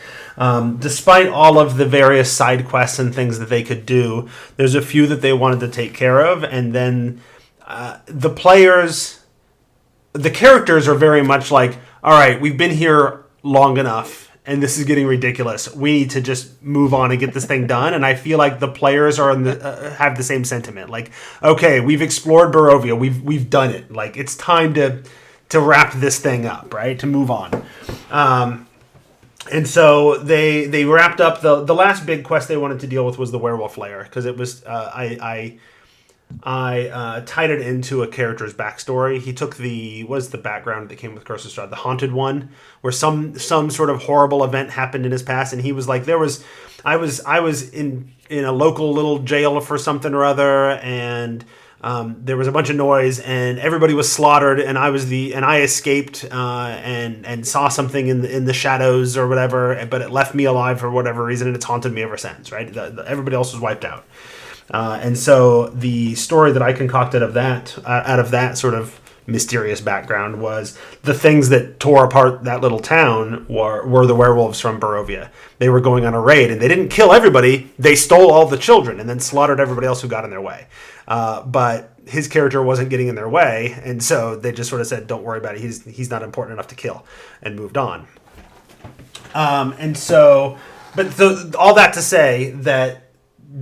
despite all of the various side quests and things that they could do, there's a few that they wanted to take care of, and then the characters are very much like, all right, we've been here long enough, and this is getting ridiculous. We need to just move on and get this thing done. And I feel like the players are have the same sentiment. Like, okay, we've explored Barovia. We've done it. Like, it's time to wrap this thing up, right? To move on. And so they wrapped up the last big quest they wanted to deal with was the werewolf lair, because it was I tied it into a character's backstory. He took the background that came with Curse of Strahd, the haunted one, where some sort of horrible event happened in his past, and he was like, I was in a local little jail for something or other, and there was a bunch of noise, and everybody was slaughtered, and I escaped and saw something in the shadows or whatever, but it left me alive for whatever reason, and it's haunted me ever since. Right, everybody else was wiped out. And so the story that I concocted out of that sort of mysterious background was the things that tore apart that little town were the werewolves from Barovia. They were going on a raid, and they didn't kill everybody. They stole all the children and then slaughtered everybody else who got in their way. But his character wasn't getting in their way, and so they just sort of said, don't worry about it. He's not important enough to kill, and moved on. All that to say that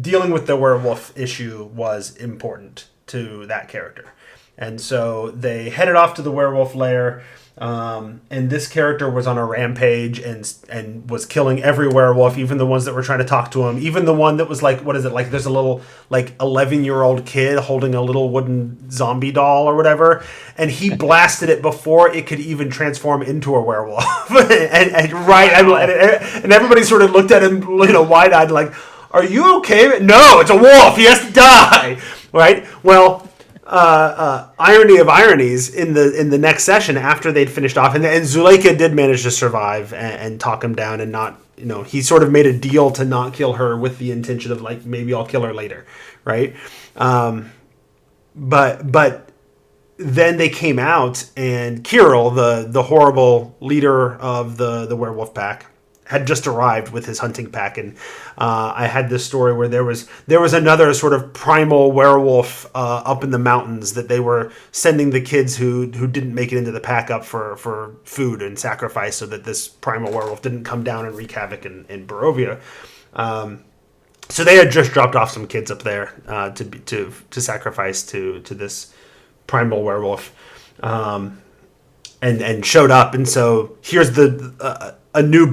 dealing with the werewolf issue was important to that character. And so they headed off to the werewolf lair, and this character was on a rampage and was killing every werewolf, even the ones that were trying to talk to him, even the one that was like, what is it, like there's a little 11-year-old kid holding a little wooden zombie doll or whatever, and he blasted it before it could even transform into a werewolf. and everybody sort of looked at him, wide-eyed, like, are you okay? No, it's a wolf. He has to die, right? Well, irony of ironies, in the next session after they'd finished off, and Zuleika did manage to survive and talk him down, and not, he sort of made a deal to not kill her with the intention of like, maybe I'll kill her later, right? But then they came out, and Kirill, the horrible leader of the werewolf pack, had just arrived with his hunting pack, and I had this story where there was another sort of primal werewolf up in the mountains that they were sending the kids who didn't make it into the pack up for food and sacrifice, so that this primal werewolf didn't come down and wreak havoc in Barovia. So they had just dropped off some kids up there to sacrifice to this primal werewolf, and showed up, and so here's a new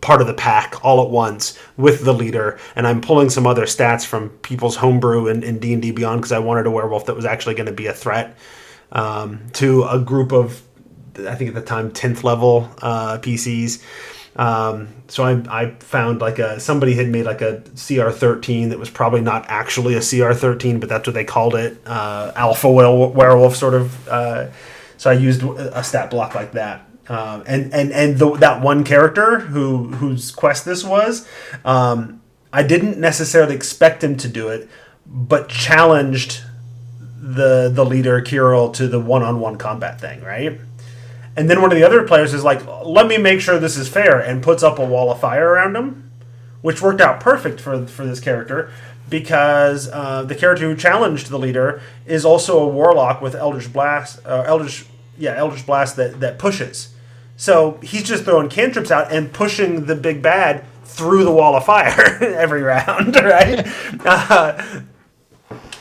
part of the pack all at once with the leader, and I'm pulling some other stats from people's homebrew in D&D Beyond, because I wanted a werewolf that was actually going to be a threat to a group of, I think at the time, 10th level PCs. So I found somebody had made like a CR13 that was probably not actually a CR13, but that's what they called it, alpha werewolf sort of. So I used a stat block like that. That one character whose quest this was, I didn't necessarily expect him to do it, but challenged the leader Kirill to the one-on-one combat thing, right? And then one of the other players is like, let me make sure this is fair, and puts up a wall of fire around him, which worked out perfect for this character, because the character who challenged the leader is also a warlock with Eldritch Blast that pushes. So he's just throwing cantrips out and pushing the big bad through the wall of fire every round, right?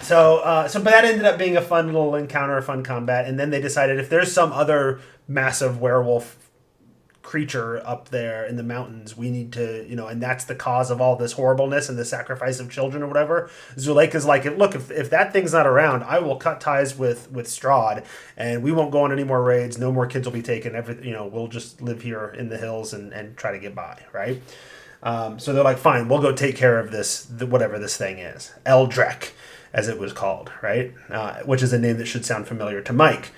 But that ended up being a fun little encounter, a fun combat, and then they decided if there's some other massive werewolf creature up there in the mountains, we need to, and that's the cause of all this horribleness and the sacrifice of children or whatever. Zuleika's like, look, if that thing's not around, I will cut ties with Strahd, and we won't go on any more raids. No more kids will be taken. We'll just live here in the hills and try to get by, right? So they're like, fine, we'll go take care of this, whatever this thing is, Eldrek, as it was called, right? Which is a name that should sound familiar to Mike.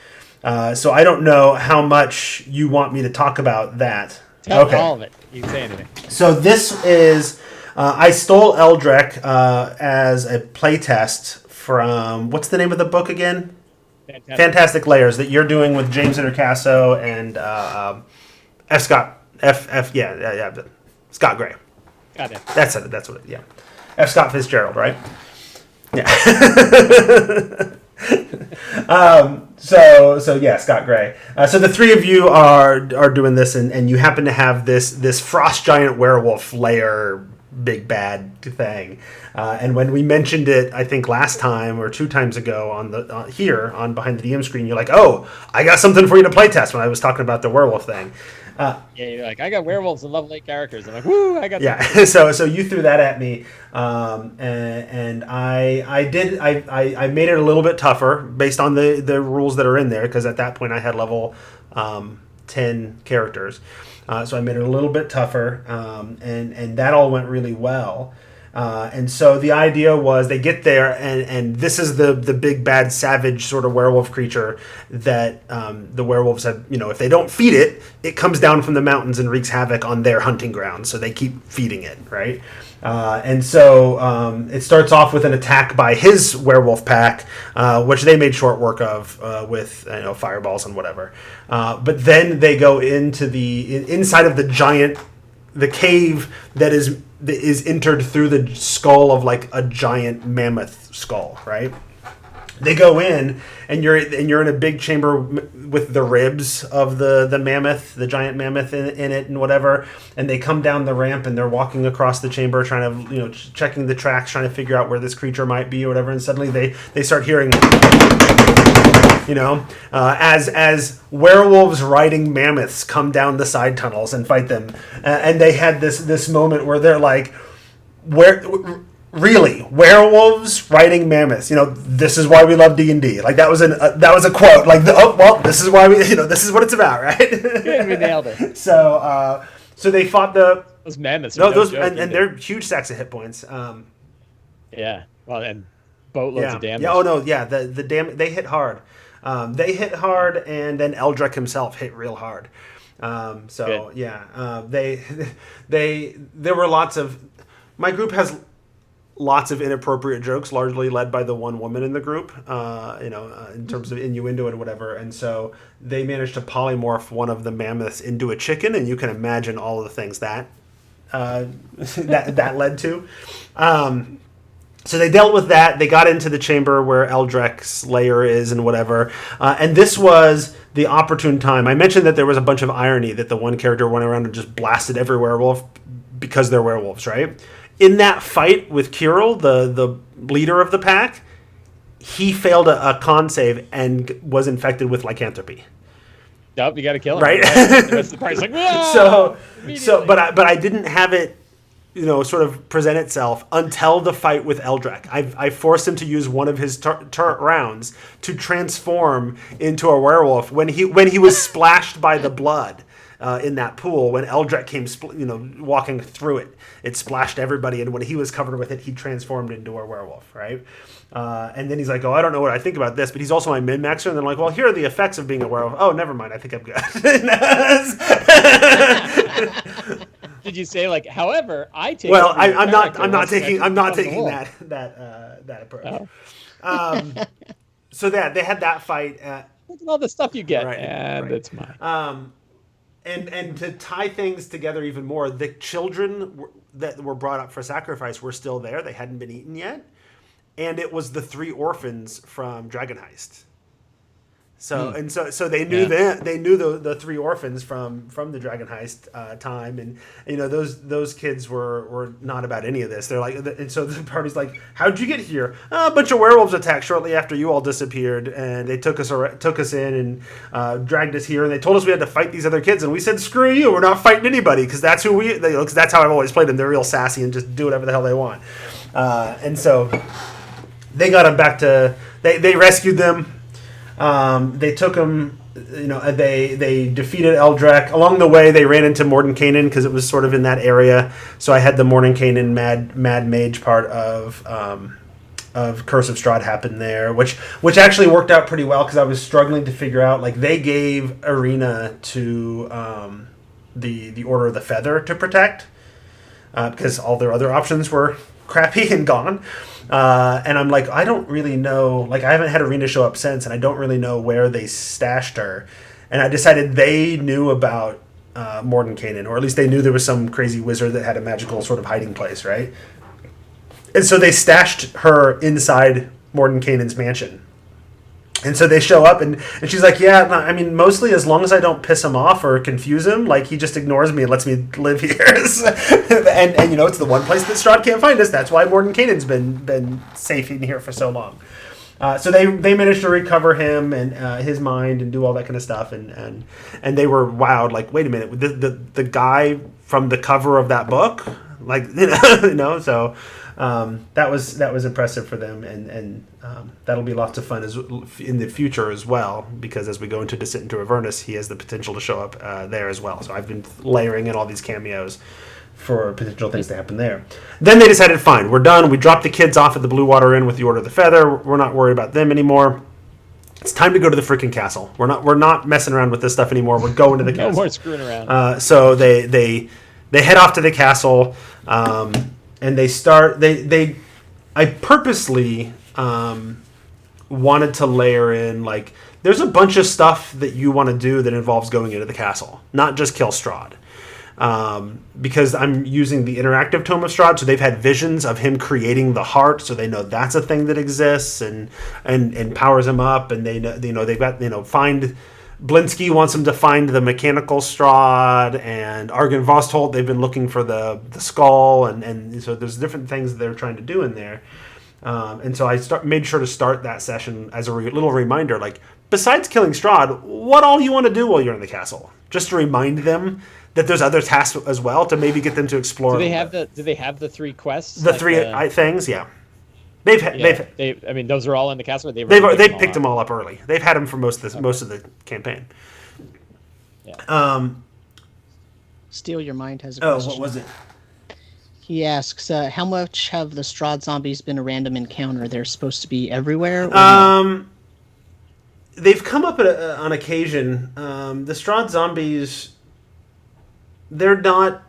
So I don't know how much you want me to talk about that. Tell all of it. You can say anything. So this is, I stole Eldrek as a playtest from, what's the name of the book again? Fantastic Layers, that you're doing with James Intercasso and Scott Gray. Got it. That's it. That's what it. Yeah, F. Scott Fitzgerald, right? Yeah. So yeah, Scott Gray. So the three of you are doing this, and you happen to have this frost giant werewolf lair big bad thing. And when we mentioned it, I think last time or 2 times ago on the here on behind the DM screen, you're like, "Oh, I got something for you to play test." When I was talking about the werewolf thing. Yeah, you're like, I got werewolves and level 8 characters. I'm like, woo, I got. Yeah. So you threw that at me, and I made it a little bit tougher based on the rules that are in there, because at that point I had level 10 characters, so I made it a little bit tougher, and that all went really well. And so the idea was they get there, and this is the big bad savage sort of werewolf creature that the werewolves have, if they don't feed it, it comes down from the mountains and wreaks havoc on their hunting grounds. So they keep feeding it, right? And so it starts off with an attack by his werewolf pack, which they made short work of with fireballs and whatever. But then they go into inside of the cave that is entered through the skull of like a giant mammoth skull, right? They go in, and you're in a big chamber with the ribs of the mammoth, the giant mammoth in it and whatever. And they come down the ramp, and they're walking across the chamber, trying to checking the tracks, trying to figure out where this creature might be or whatever. And suddenly they start hearing, as werewolves riding mammoths come down the side tunnels and fight them. And they had this moment where they're like, really, werewolves riding mammoths? This is why we love D&D. Like that was a quote. Like, this is why this is what it's about, right? Good, we nailed it. So they fought those mammoths. And they're huge stacks of hit points. Yeah. Well, and boatloads of damage. Yeah. Oh no. Yeah. The damage, they hit hard. They hit hard, and then Eldrek himself hit real hard. Good. Yeah. There were lots of. My group has lots of inappropriate jokes, largely led by the one woman in the group, in terms of innuendo and whatever. And so they managed to polymorph one of the mammoths into a chicken, and you can imagine all of the things that led to. So they dealt with that. They got into the chamber where Eldrek's lair is and whatever. And this was the opportune time. I mentioned that there was a bunch of irony that the one character went around and just blasted every werewolf because they're werewolves, right? In that fight with Kirill, the leader of the pack, he failed a con save and was infected with lycanthropy. Yep, you got to kill him. Right? The rest of the party's like, but I didn't have it, sort of present itself until the fight with Eldrek. I forced him to use one of his turret rounds to transform into a werewolf when he was splashed by the blood in that pool. When Eldrek came, walking through it, it splashed everybody, and when he was covered with it, he transformed into a werewolf, right? And then he's like, "Oh, I don't know what I think about this," but he's also my min-maxer. And they're like, "Well, here are the effects of being a werewolf." Oh, never mind. I think I'm good. Did you say like? However, I take. Well, I'm not taking that approach. Oh. So that they had that fight. Look at all the stuff you get, right, and right. It's mine. And to tie things together even more, the children that were brought up for sacrifice were still there. They hadn't been eaten yet, and it was the 3 orphans from Dragon Heist So they knew they knew the three orphans from the Dragon Heist time, and those kids were not about any of this. They're like, and so the party's like, how'd you get here? A bunch of werewolves attacked shortly after you all disappeared, and they took us in and dragged us here, and they told us we had to fight these other kids, and we said, screw you, we're not fighting anybody, because that's because that's how I've always played them. They're real sassy and just do whatever the hell they want, and so they got them back to they rescued them. They took him, they defeated Eldrek. Along the way, they ran into Mordenkainen because it was sort of in that area. So I had the Mordenkainen Mad Mage part of Curse of Strahd happen there, which actually worked out pretty well because I was struggling to figure out, like, they gave Arena to the Order of the Feather to protect because all their other options were crappy and gone. And I'm like, I don't really know, like, I haven't had Arena show up since, and I don't really know where they stashed her. And I decided they knew about Mordenkainen, or at least they knew there was some crazy wizard that had a magical sort of hiding place, right? And so they stashed her inside Mordenkainen's mansion. And so they show up, and she's like, yeah, no, I mean, mostly as long as I don't piss him off or confuse him, like, he just ignores me and lets me live here. and it's the one place that Strahd can't find us. That's why Mordenkainen's been safe in here for so long. So they managed to recover him and his mind and do all that kind of stuff. And they were wowed, like, wait a minute, the guy from the cover of that book? Like, so... that was impressive for them, and that'll be lots of fun in the future as well, because as we go into Descent into Avernus, he has the potential to show up there as well. So I've been layering in all these cameos for potential things to happen there. Then they decided, fine, we're done. We dropped the kids off at the Blue Water Inn with the Order of the Feather. We're not worried about them anymore. It's time to go to the freaking castle. We're not messing around with this stuff anymore. We're going to the castle. No more screwing around. So they head off to the castle. And they start. I purposely wanted to layer in, like, there's a bunch of stuff that you want to do that involves going into the castle, not just kill Strahd. Because I'm using the interactive Tome of Strahd, so they've had visions of him creating the heart, so they know that's a thing that exists and powers him up, and they know they've got find. Blinsky wants him to find the mechanical Strahd, and Argon Vostholt, they've been looking for the skull, and so there's different things that they're trying to do in there. And so I made sure to start that session as a little reminder, like, besides killing Strahd, what all you want to do while you're in the castle? Just to remind them that there's other tasks as well, to maybe get them to explore. Do they have the three quests? The three things, yeah. I mean, those are all in the castle. They picked them all up early. They've had them for most of the campaign. Yeah. Steal Your Mind has a question. Oh, what was it? He asks, how much have the Strahd zombies been a random encounter? They're supposed to be everywhere? They've come up on occasion. The Strahd zombies, they're not...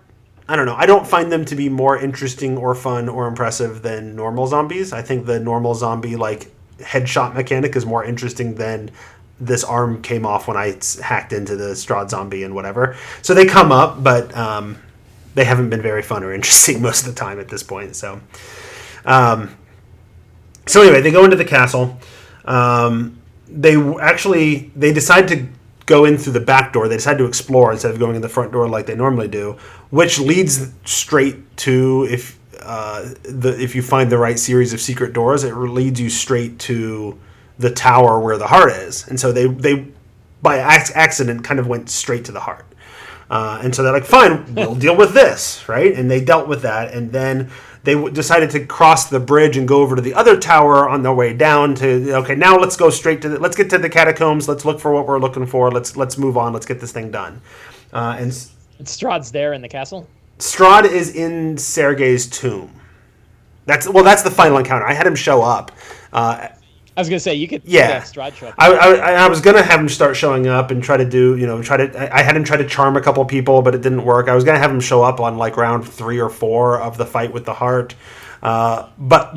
I don't know. I don't find them to be more interesting or fun or impressive than normal zombies. I think the normal zombie, like, headshot mechanic is more interesting than this arm came off when I hacked into the Strahd zombie and whatever. So they come up, but they haven't been very fun or interesting most of the time at this point. So anyway, they go into the castle. They decide to go in through the back door. They decide to explore instead of going in the front door like they normally do, which leads straight to, if you find the right series of secret doors, it leads you straight to the tower where the heart is. And so they by accident kind of went straight to the heart. And so they're like, fine, we'll deal with this, right? And they dealt with that, and then they decided to cross the bridge and go over to the other tower on their way down to, okay, now let's go straight to let's get to the catacombs, let's look for what we're looking for, let's move on, let's get this thing done. And Strahd's there in the castle? Strahd is in Sergei's tomb. That's the final encounter. I had him show up. I was gonna say you could have Strahd show up. I was gonna have him start showing up and try to do I had him try to charm a couple people, but it didn't work. I was gonna have him show up on like round 3 or 4 of the fight with the heart, but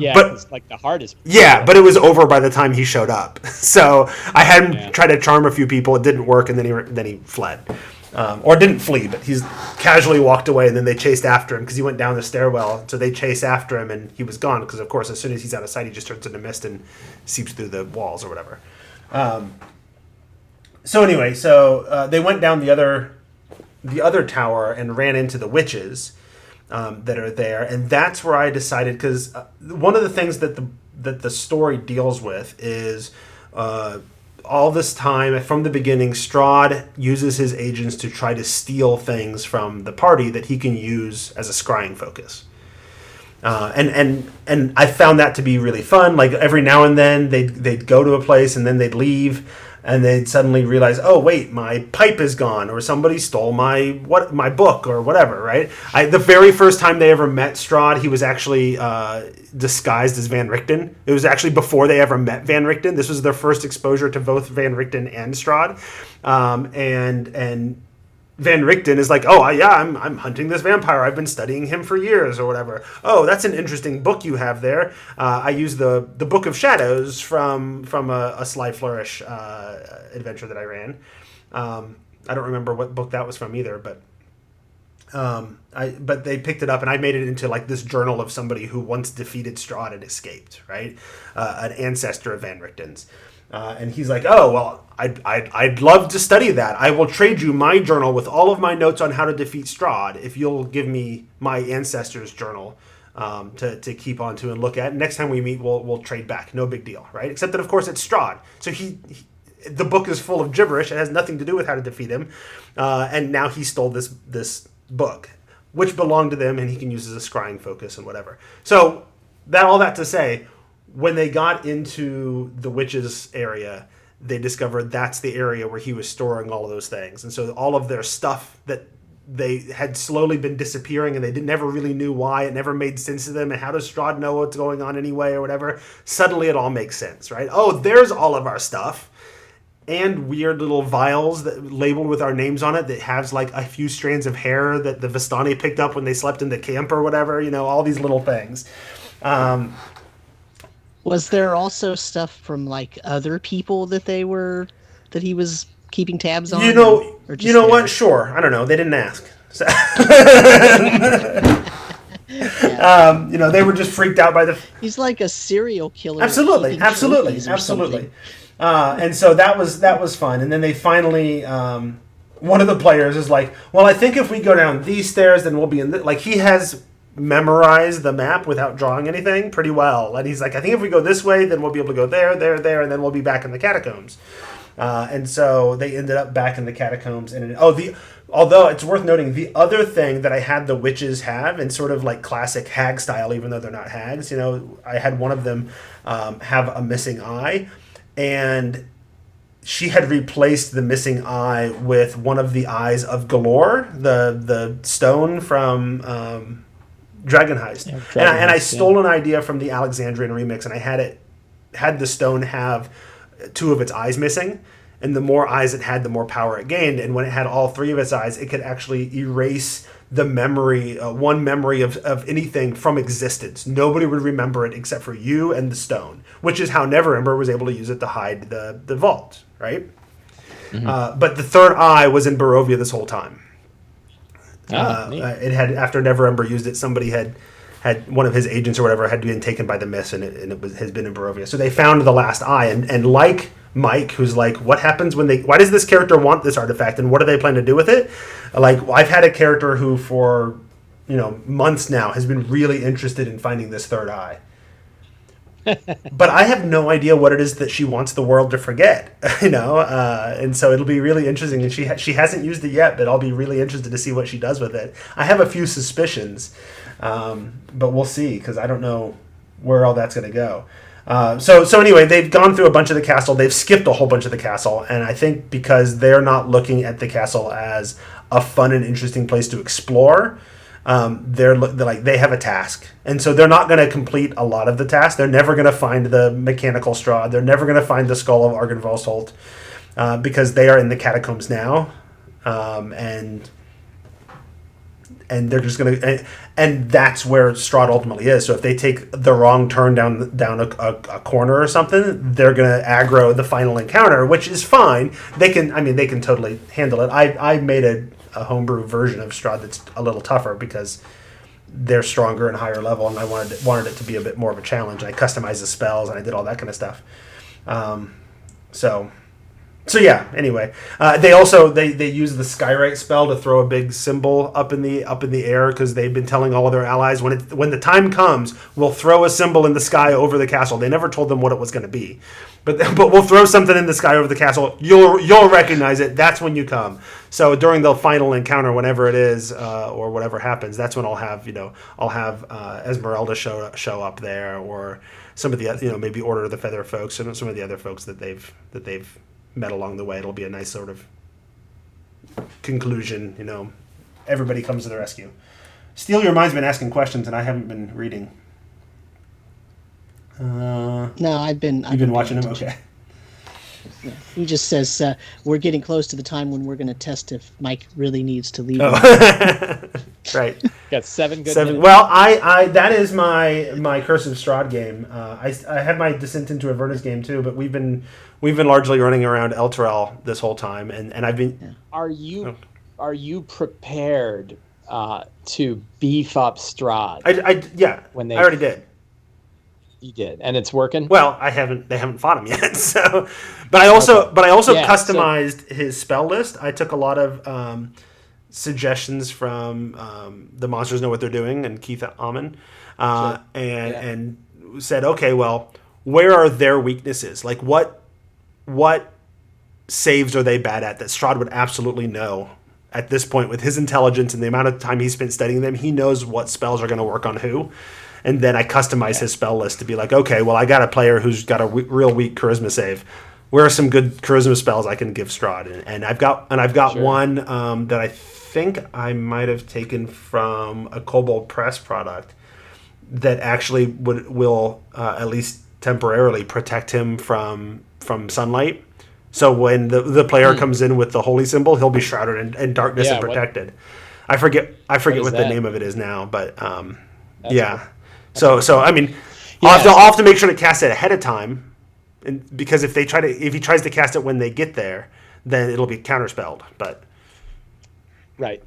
like the heart is but it was over by the time he showed up. So I had him try to charm a few people. It didn't work, and then he fled. Or didn't flee, but he's casually walked away, and then they chased after him because he went down the stairwell. So they chased after him, and he was gone because, of course, as soon as he's out of sight, he just turns into mist and seeps through the walls or whatever. So anyway, they went down the other tower and ran into the witches that are there, and that's where I decided, because one of the things that the story deals with is all this time from the beginning, Strahd uses his agents to try to steal things from the party that he can use as a scrying focus. And I found that to be really fun. Like every now and then they'd go to a place and then they'd leave, and they'd suddenly realize, oh wait, my pipe is gone, or somebody stole my book or whatever. Right? The very first time they ever met Strahd, he was actually disguised as Van Richten. It was actually before they ever met Van Richten. This was their first exposure to both Van Richten and Strahd, and Van Richten is like, oh yeah, I'm hunting this vampire. I've been studying him for years, or whatever. Oh, that's an interesting book you have there. I use the Book of Shadows from a Sly Flourish adventure that I ran. I don't remember what book that was from either, but but they picked it up and I made it into like this journal of somebody who once defeated Strahd and escaped, right? An ancestor of Van Richten's. And he's like, oh, well, I'd love to study that. I will trade you my journal with all of my notes on how to defeat Strahd if you'll give me my ancestor's journal to keep on to and look at. Next time we meet, we'll trade back. No big deal, right? Except that, of course, it's Strahd. So the book is full of gibberish. It has nothing to do with how to defeat him. And now he stole this book, which belonged to them, and he can use as a scrying focus and whatever. So all that to say, when they got into the witches area, they discovered that's the area where he was storing all of those things. And so all of their stuff that they had slowly been disappearing and they never really knew why, it never made sense to them, and how does Strahd know what's going on anyway or whatever, suddenly it all makes sense, right? Oh, there's all of our stuff. And weird little vials that labeled with our names on it that has like a few strands of hair that the Vistani picked up when they slept in the camp or whatever, all these little things. Was there also stuff from like other people that he was keeping tabs on? What? Sure. I don't know. They didn't ask. So they were just freaked out by the. He's like a serial killer. Absolutely. And so that was fun. And then they finally, one of the players is like, well, I think if we go down these stairs, then we'll be in like he has memorized the map without drawing anything pretty well, and he's like, I think if we go this way, then we'll be able to go there, and then we'll be back in the catacombs. And so they ended up back in the catacombs. And although it's worth noting, the other thing that I had the witches have in sort of like classic hag style, even though they're not hags, I had one of them have a missing eye, and she had replaced the missing eye with one of the eyes of Galore, the stone from Dragon Heist. Yeah, and I stole an idea from the Alexandrian remix, and I had the stone have two of its eyes missing, and the more eyes it had, the more power it gained. And when it had all three of its eyes, it could actually erase the memory, one memory of anything from existence. Nobody would remember it except for you and the stone, which is how Neverember was able to use it to hide the vault, right? Mm-hmm. But the third eye was in Barovia this whole time. It had, after Neverember used it, somebody had one of his agents or whatever had been taken by the mist, and it has been in Barovia. So they found the last eye, and like Mike, who's like, what happens why does this character want this artifact, and what do they plan to do with it? Like, I've had a character who for months now has been really interested in finding this third eye. But I have no idea what it is that she wants the world to forget, and so it'll be really interesting. And she hasn't used it yet, but I'll be really interested to see what she does with it. I have a few suspicions, but we'll see, because I don't know where all that's going to go. So anyway, they've gone through a bunch of the castle. They've skipped a whole bunch of the castle, and I think because they're not looking at the castle as a fun and interesting place to explore, they're like, they have a task, and so they're not going to complete a lot of the task. They're never going to find the mechanical straw. They're never going to find the skull of Argynvost, because they are in the catacombs now, and they're just going to, and that's where Strahd ultimately is. So if they take the wrong turn down a corner or something, they're going to aggro the final encounter, which is fine. They can totally handle it. I made a homebrew version of Strahd that's a little tougher because they're stronger and higher level, and I wanted it to be a bit more of a challenge. I customized the spells and I did all that kind of stuff. So So yeah. Anyway, they also they use the Skywrite spell to throw a big symbol up in the air because they've been telling all of their allies when the time comes, we'll throw a symbol in the sky over the castle. They never told them what it was going to be, but we'll throw something in the sky over the castle. You'll recognize it. That's when you come. So during the final encounter, whenever it is or whatever happens, that's when I'll have Esmeralda show up there, or some of the maybe Order of the Feather folks and some of the other folks that they've met along the way. It'll be a nice sort of conclusion. Everybody comes to the rescue. Steal Your Mind's been asking questions, and I haven't been reading. No, I've been watching him. Okay. Yeah. He just says we're getting close to the time when we're going to test if Mike really needs to leave. Oh. Right. Got 7 good minutes. Well, I that is my Curse of Strahd game. I had my Descent into Avernus game too, but we've been largely running around Elturel this whole time, and I've been. Yeah. Are you prepared to beef up Strahd? I already did. You did, and it's working. Well, they haven't fought him yet. So, but I also customized his spell list. I took a lot of suggestions from the Monsters Know What They're Doing and Keith Amon, and said, okay, well, where are their weaknesses? Like what saves are they bad at that Strahd would absolutely know at this point with his intelligence and the amount of time he's spent studying them. He knows what spells are going to work on who. And then I customize his spell list to be like, okay, well, I got a player who's got a real weak charisma save. Where are some good charisma spells I can give Strahd? And I've got one that I think I might have taken from a Kobold Press product that actually will at least temporarily protect him from sunlight. So when the player comes in with the holy symbol, he'll be shrouded in darkness and protected. I forget what the name of it is now, but yeah. So I mean, I'll have to make sure to cast it ahead of time, because if he tries to cast it when they get there, then it'll be counterspelled. But right,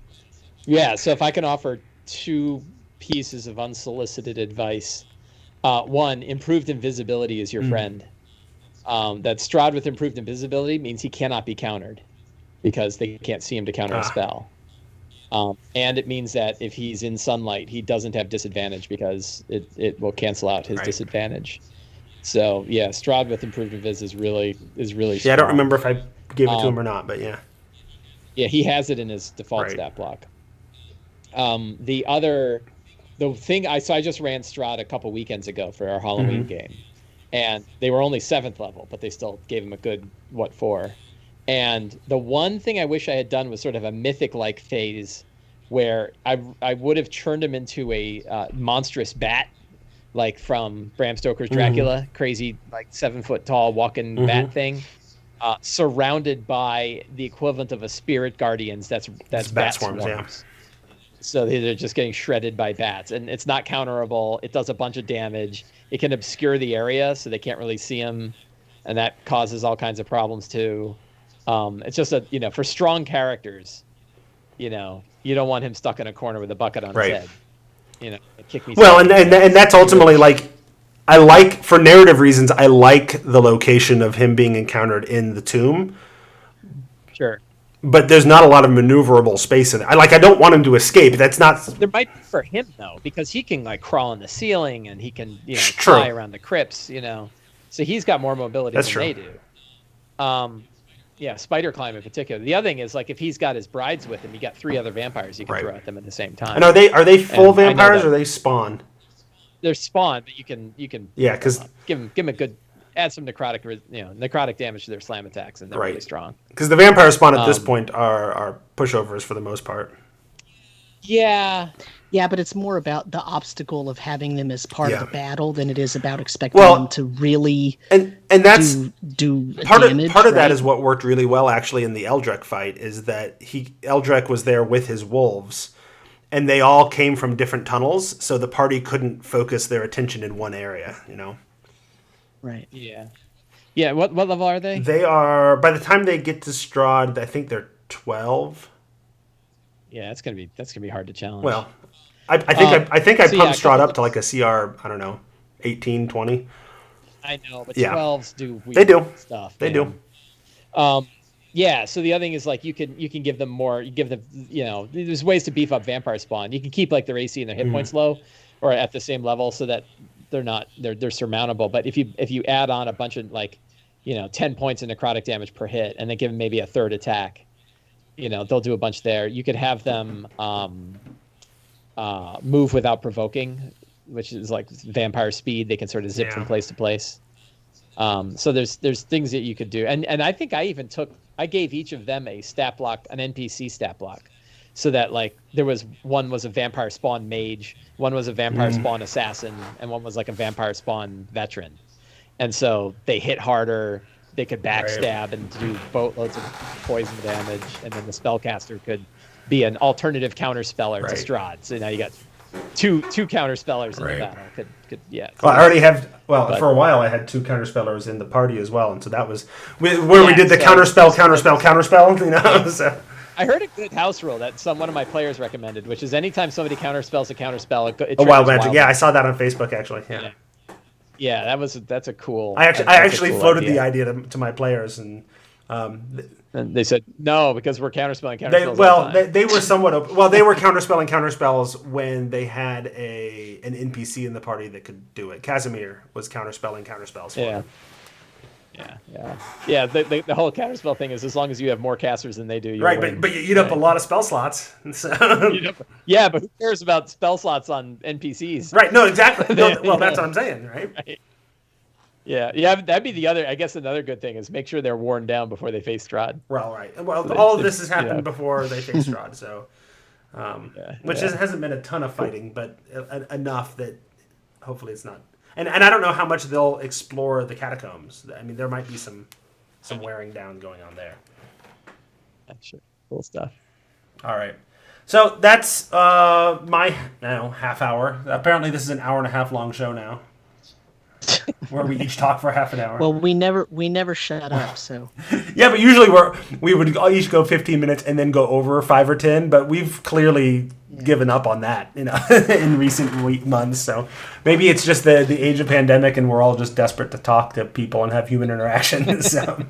yeah. So if I can offer 2 pieces of unsolicited advice, one, improved invisibility is your friend. That Strahd with improved invisibility means he cannot be countered because they can't see him to counter a spell. And it means that if he's in sunlight, he doesn't have disadvantage because it will cancel out his disadvantage. So yeah, Strahd with improved invis is really strong. Yeah, I don't remember if I gave it to him or not, but yeah. Yeah, he has it in his default stat block. I just ran Strahd a couple weekends ago for our Halloween game, and they were only 7th level, but they still gave him a good what for. And the one thing I wish I had done was sort of a mythic-like phase where I would have turned him into a monstrous bat, like from Bram Stoker's Dracula, crazy, like 7-foot-tall walking bat thing, surrounded by the equivalent of a spirit guardians. That's bat swarms. Yeah. So they're just getting shredded by bats, and it's not counterable. It does a bunch of damage. It can obscure the area, so they can't really see him, and that causes all kinds of problems too. It's just for strong characters, you don't want him stuck in a corner with a bucket on his head. Kick me. Well, and that's ultimately for narrative reasons, I like the location of him being encountered in the tomb. Sure. But there's not a lot of maneuverable space in it. I don't want him to escape. That's not. There might be for him though, because he can crawl on the ceiling and he can fly around the crypts. So he's got more mobility than they do. Yeah, spider climb in particular. The other thing is if he's got his brides with him, you got 3 other vampires you can throw at them at the same time. And are they full vampires or are they spawn? They're spawn, but you can because give them a good add some necrotic damage to their slam attacks, and they're really strong. Because the vampire spawn at this point are pushovers for the most part. Yeah. Yeah, but it's more about the obstacle of having them as part of the battle than it is about expecting them to really and that's do part damage. Part of that is what worked really well actually in the Eldrek fight is that Eldrek was there with his wolves, and they all came from different tunnels, so the party couldn't focus their attention in one area. Right. Yeah. Yeah. What level are they? They are, by the time they get to Strahd, I think they're 12. Yeah, that's gonna be hard to challenge. Well, I think I pumped Strahd up to a CR, I don't know, 18, 20. I know, but 12s do weird they do stuff. They do. Yeah. So the other thing is like you can give them more. You give them there's ways to beef up vampire spawn. You can keep like their AC and their hit points low or at the same level so that they're surmountable. But if you add on a bunch of like 10 points of necrotic damage per hit and then give them maybe a third attack, they'll do a bunch there. You could have them move without provoking, which is like vampire speed. They can sort of zip from place to place. So there's things that you could do, and I think I gave each of them a stat block, an NPC stat block, so that like one was a vampire spawn mage, one was a vampire spawn assassin, and one was like a vampire spawn veteran, and so they hit harder. They could backstab and do boatloads of poison damage, and then the spellcaster could be an alternative counterspeller to Strahd. So now you got two counterspellers in the battle. Could Well, I already have. Well, for a while I had 2 counterspellers in the party as well, and so that was where we did the counterspell. So. I heard a good house rule that one of my players recommended, which is anytime somebody counterspells a counterspell, it a wild magic. Yeah, I saw that on Facebook actually. Yeah, that's a cool. I actually floated the idea to my players, and they said no because we're counterspelling. They were somewhat open. Well, they were counterspelling counterspells when they had an NPC in the party that could do it. Casimir was counterspelling counterspells for them. Yeah. The whole counterspell thing is as long as you have more casters than they do, you win. But you eat up a lot of spell slots. So. Yeah, but who cares about spell slots on NPCs? Right. No, exactly. No, well, that's what I'm saying, right? Yeah. That'd be the other. I guess another good thing is make sure they're worn down before they face Strahd. Well, right. Well, all of this has happened before they face Strahd, so which hasn't been a ton of fighting, but enough that hopefully it's not. And I don't know how much they'll explore the catacombs. I mean, there might be some wearing down going on there. Sure. Cool stuff. All right. So that's my half hour. Apparently, this is an hour and a half long show now, where we each talk for half an hour. Well, we never shut up. So yeah, but usually we would each go 15 minutes and then go over 5 or 10. But we've clearly given up on that, in recent months. So maybe it's just the age of pandemic, and we're all just desperate to talk to people and have human interaction. So.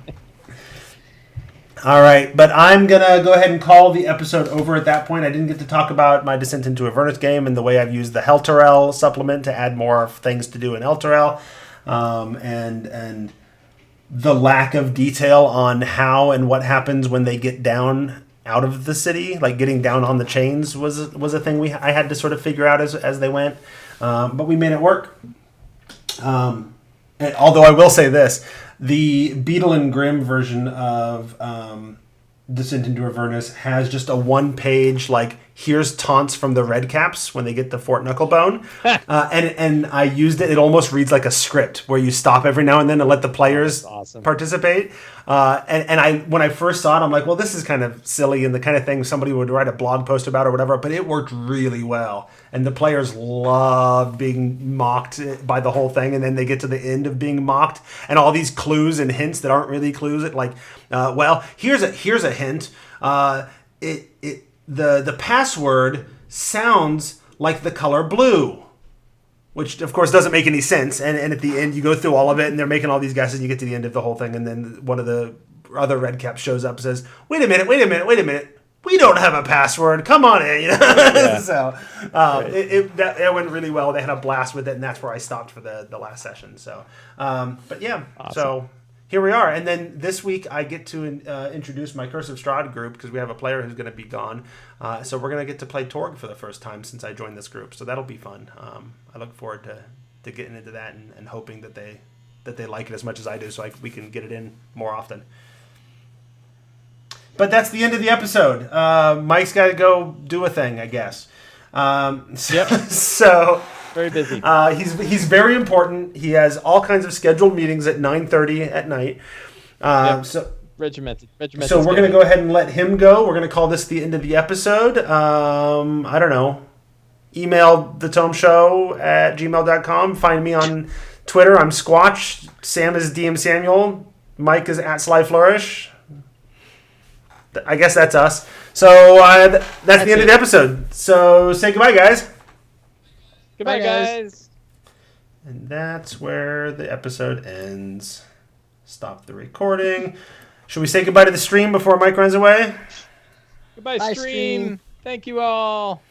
All right, but I'm going to go ahead and call the episode over at that point. I didn't get to talk about my Descent into Avernus game and the way I've used the Helterel supplement to add more things to do in Helterel, and the lack of detail on how and what happens when they get down out of the city. Like getting down on the chains was a thing I had to sort of figure out as they went, but we made it work. And although I will say this, the Beetle and Grimm version of Descent into Avernus has just a 1-page, like, here's taunts from the Redcaps when they get the Fort Knucklebone. And I used it. It almost reads like a script where you stop every now and then to let the players participate. And when I first saw it, I'm like, well, this is kind of silly and the kind of thing somebody would write a blog post about or whatever, but it worked really well. And the players loved being mocked by the whole thing. And then they get to the end of being mocked and all these clues and hints that aren't really clues. Here's a hint. The password sounds like the color blue, which of course doesn't make any sense. And at the end, you go through all of it, and they're making all these guesses. And you get to the end of the whole thing, and then one of the other red caps shows up and says, "Wait a minute! We don't have a password. Come on in." Yeah. So it went really well. They had a blast with it, and that's where I stopped for the last session. So, but yeah, awesome. So. Here we are, and then this week I get to introduce my Curse of Strahd group because we have a player who's going to be gone. So we're going to get to play Torg for the first time since I joined this group. So that'll be fun. I look forward to getting into that and hoping that they like it as much as I do, so we can get it in more often. But that's the end of the episode. Mike's got to go do a thing, I guess. So. Very busy. He's very important. He has all kinds of scheduled meetings at 9:30 at night. So regimented. So we're going to go ahead and let him go. We're going to call this the end of the episode. I don't know. Email thetomeshow@gmail.com. Find me on Twitter. I'm Squatch. Sam is DM Samuel. Mike is @SlyFlourish. I guess that's us. So that's the end of the episode. So say goodbye, guys. Goodbye, guys. And that's where the episode ends. Stop the recording. Should we say goodbye to the stream before Mike runs away? Goodbye, Bye, stream. stream. Thank you all.